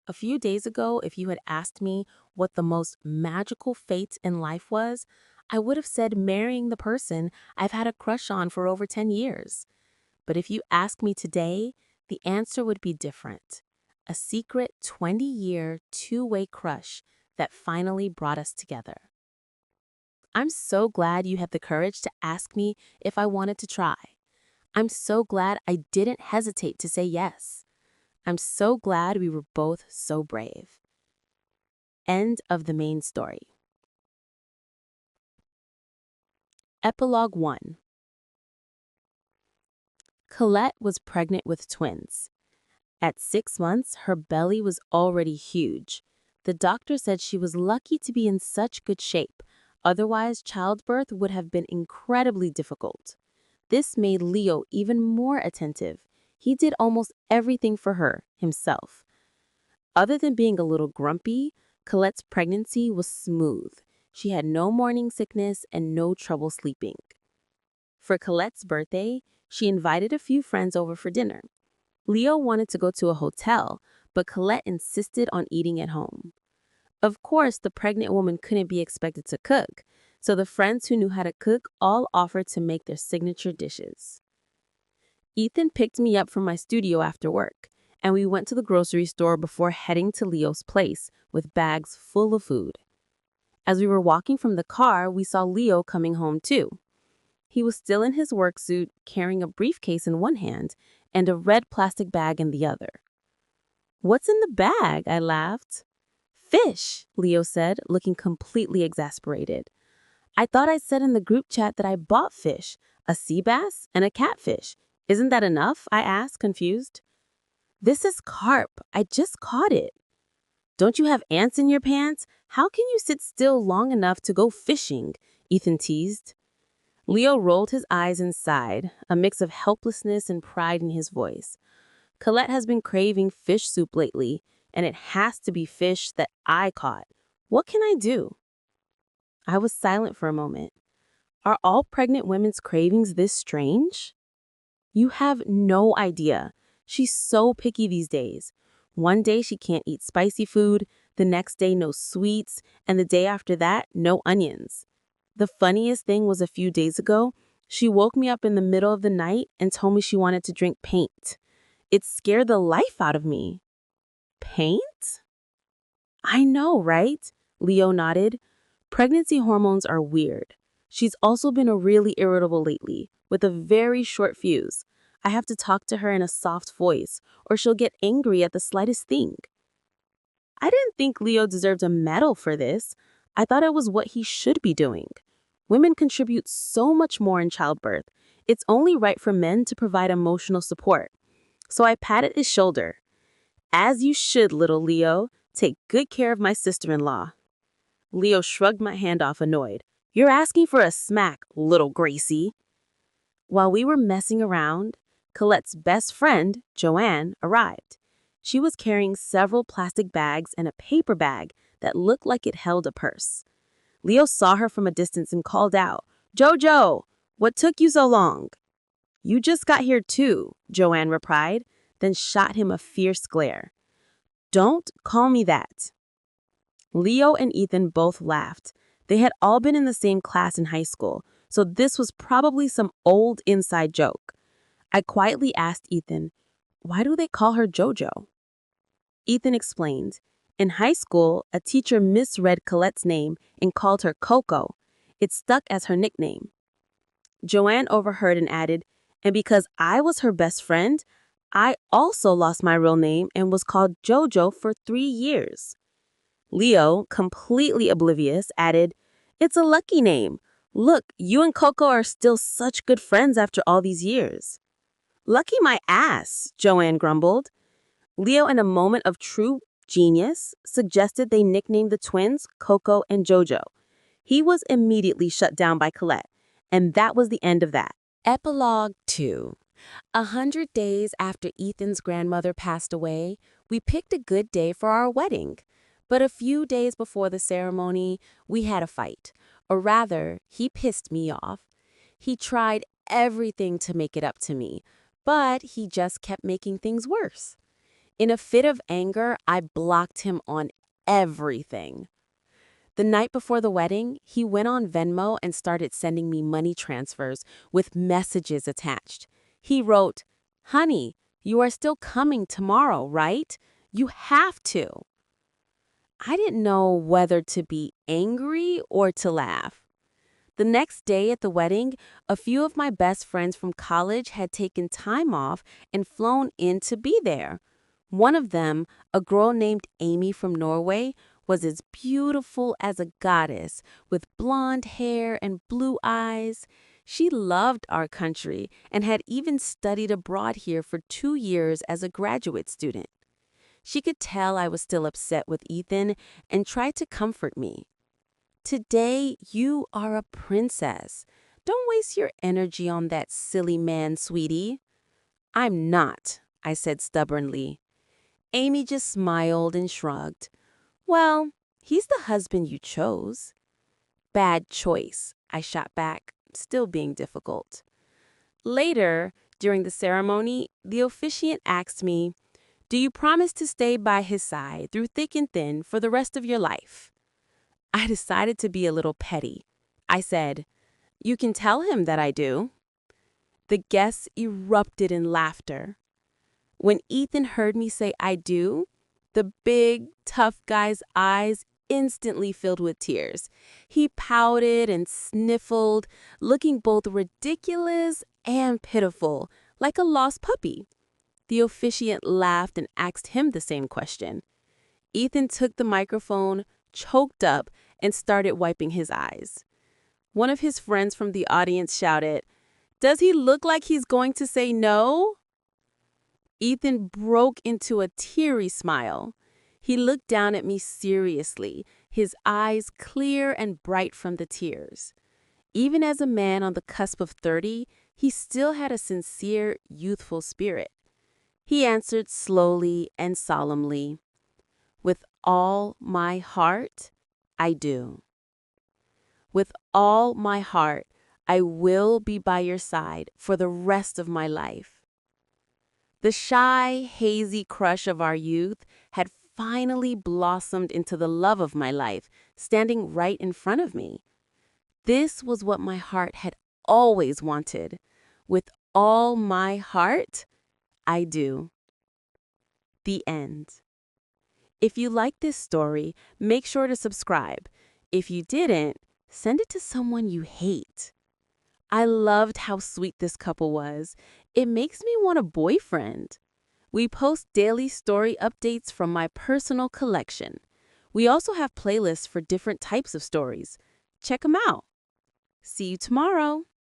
A few days ago, if you had asked me what the most magical fate in life was, I would have said marrying the person I've had a crush on for over 10 years. But if you ask me today, the answer would be different. A secret 20-year, two-way crush that finally brought us together. I'm so glad you had the courage to ask me if I wanted to try. I'm so glad I didn't hesitate to say yes. I'm so glad we were both so brave. End of the main story. Epilogue 1. Colette was pregnant with twins. At 6 months, her belly was already huge. The doctor said she was lucky to be in such good shape. Otherwise, childbirth would have been incredibly difficult. This made Leo even more attentive. He did almost everything for her himself. Other than being a little grumpy, Colette's pregnancy was smooth. She had no morning sickness and no trouble sleeping. For Colette's birthday, she invited a few friends over for dinner. Leo wanted to go to a hotel, but Colette insisted on eating at home. Of course, the pregnant woman couldn't be expected to cook, so the friends who knew how to cook all offered to make their signature dishes. Ethan picked me up from my studio after work, and we went to the grocery store before heading to Leo's place with bags full of food. As we were walking from the car, we saw Leo coming home too. He was still in his work suit, carrying a briefcase in one hand and a red plastic bag in the other. What's in the bag? I laughed. Fish, Leo said, looking completely exasperated. I thought I said in the group chat that I bought fish, a sea bass and a catfish. Isn't that enough? I asked, confused. This is carp. I just caught it. Don't you have ants in your pants? How can you sit still long enough to go fishing? Ethan teased. Leo rolled his eyes and sighed, a mix of helplessness and pride in his voice. Colette has been craving fish soup lately, and it has to be fish that I caught. What can I do? I was silent for a moment. Are all pregnant women's cravings this strange? You have no idea. She's so picky these days. One day she can't eat spicy food, the next day no sweets, and the day after that, no onions. The funniest thing was a few days ago, she woke me up in the middle of the night and told me she wanted to drink paint. It scared the life out of me. Paint? I know, right? Leo nodded. Pregnancy hormones are weird. She's also been really irritable lately, with a very short fuse. I have to talk to her in a soft voice, or she'll get angry at the slightest thing. I didn't think Leo deserved a medal for this. I thought it was what he should be doing. Women contribute so much more in childbirth. It's only right for men to provide emotional support. So I patted his shoulder. As you should, little Leo. Take good care of my sister-in-law. Leo shrugged my hand off, annoyed. You're asking for a smack, little Gracie. While we were messing around, Colette's best friend, Joanne, arrived. She was carrying several plastic bags and a paper bag that looked like it held a purse. Leo saw her from a distance and called out, Jojo, what took you so long? You just got here too, Joanne replied, then shot him a fierce glare. Don't call me that. Leo and Ethan both laughed. They had all been in the same class in high school, so this was probably some old inside joke. I quietly asked Ethan, why do they call her Jojo? Ethan explained, in high school, a teacher misread Colette's name and called her Coco. It stuck as her nickname. Joanne overheard and added, And because I was her best friend, I also lost my real name and was called JoJo for 3 years. Leo, completely oblivious, added, "It's a lucky name. Look, you and Coco are still such good friends after all these years." "Lucky my ass," Joanne grumbled. Leo, in a moment of true genius, suggested they nickname the twins Coco and JoJo. He was immediately shut down by Colette, and that was the end of that. Epilogue 2. 100 days after Ethan's grandmother passed away, we picked a good day for our wedding. But a few days before the ceremony, we had a fight. Or rather, he pissed me off. He tried everything to make it up to me, but he just kept making things worse. In a fit of anger, I blocked him on everything. The night before the wedding, he went on Venmo and started sending me money transfers with messages attached. He wrote, "Honey, you are still coming tomorrow, right? You have to." I didn't know whether to be angry or to laugh. The next day at the wedding, a few of my best friends from college had taken time off and flown in to be there. One of them, a girl named Amy from Norway, was as beautiful as a goddess with blonde hair and blue eyes. She loved our country and had even studied abroad here for 2 years as a graduate student. She could tell I was still upset with Ethan and tried to comfort me. "Today, you are a princess. Don't waste your energy on that silly man, sweetie." "I'm not," I said stubbornly. Amy just smiled and shrugged. "Well, he's the husband you chose." "Bad choice," I shot back, still being difficult. Later, during the ceremony, the officiant asked me, "Do you promise to stay by his side through thick and thin for the rest of your life?" I decided to be a little petty. I said, "You can tell him that I do." The guests erupted in laughter. When Ethan heard me say "I do," the big, tough guy's eyes instantly filled with tears. He pouted and sniffled, looking both ridiculous and pitiful, like a lost puppy. The officiant laughed and asked him the same question. Ethan took the microphone, choked up, and started wiping his eyes. One of his friends from the audience shouted, "Does he look like he's going to say no?" Ethan broke into a teary smile. He looked down at me seriously, his eyes clear and bright from the tears. Even as a man on the cusp of 30, he still had a sincere, youthful spirit. He answered slowly and solemnly, "With all my heart, I do. With all my heart, I will be by your side for the rest of my life." The shy, hazy crush of our youth had finally blossomed into the love of my life, standing right in front of me. This was what my heart had always wanted. With all my heart, I do. The end. If you like this story, make sure to subscribe. If you didn't, send it to someone you hate. I loved how sweet this couple was. It makes me want a boyfriend. We post daily story updates from my personal collection. We also have playlists for different types of stories. Check them out. See you tomorrow.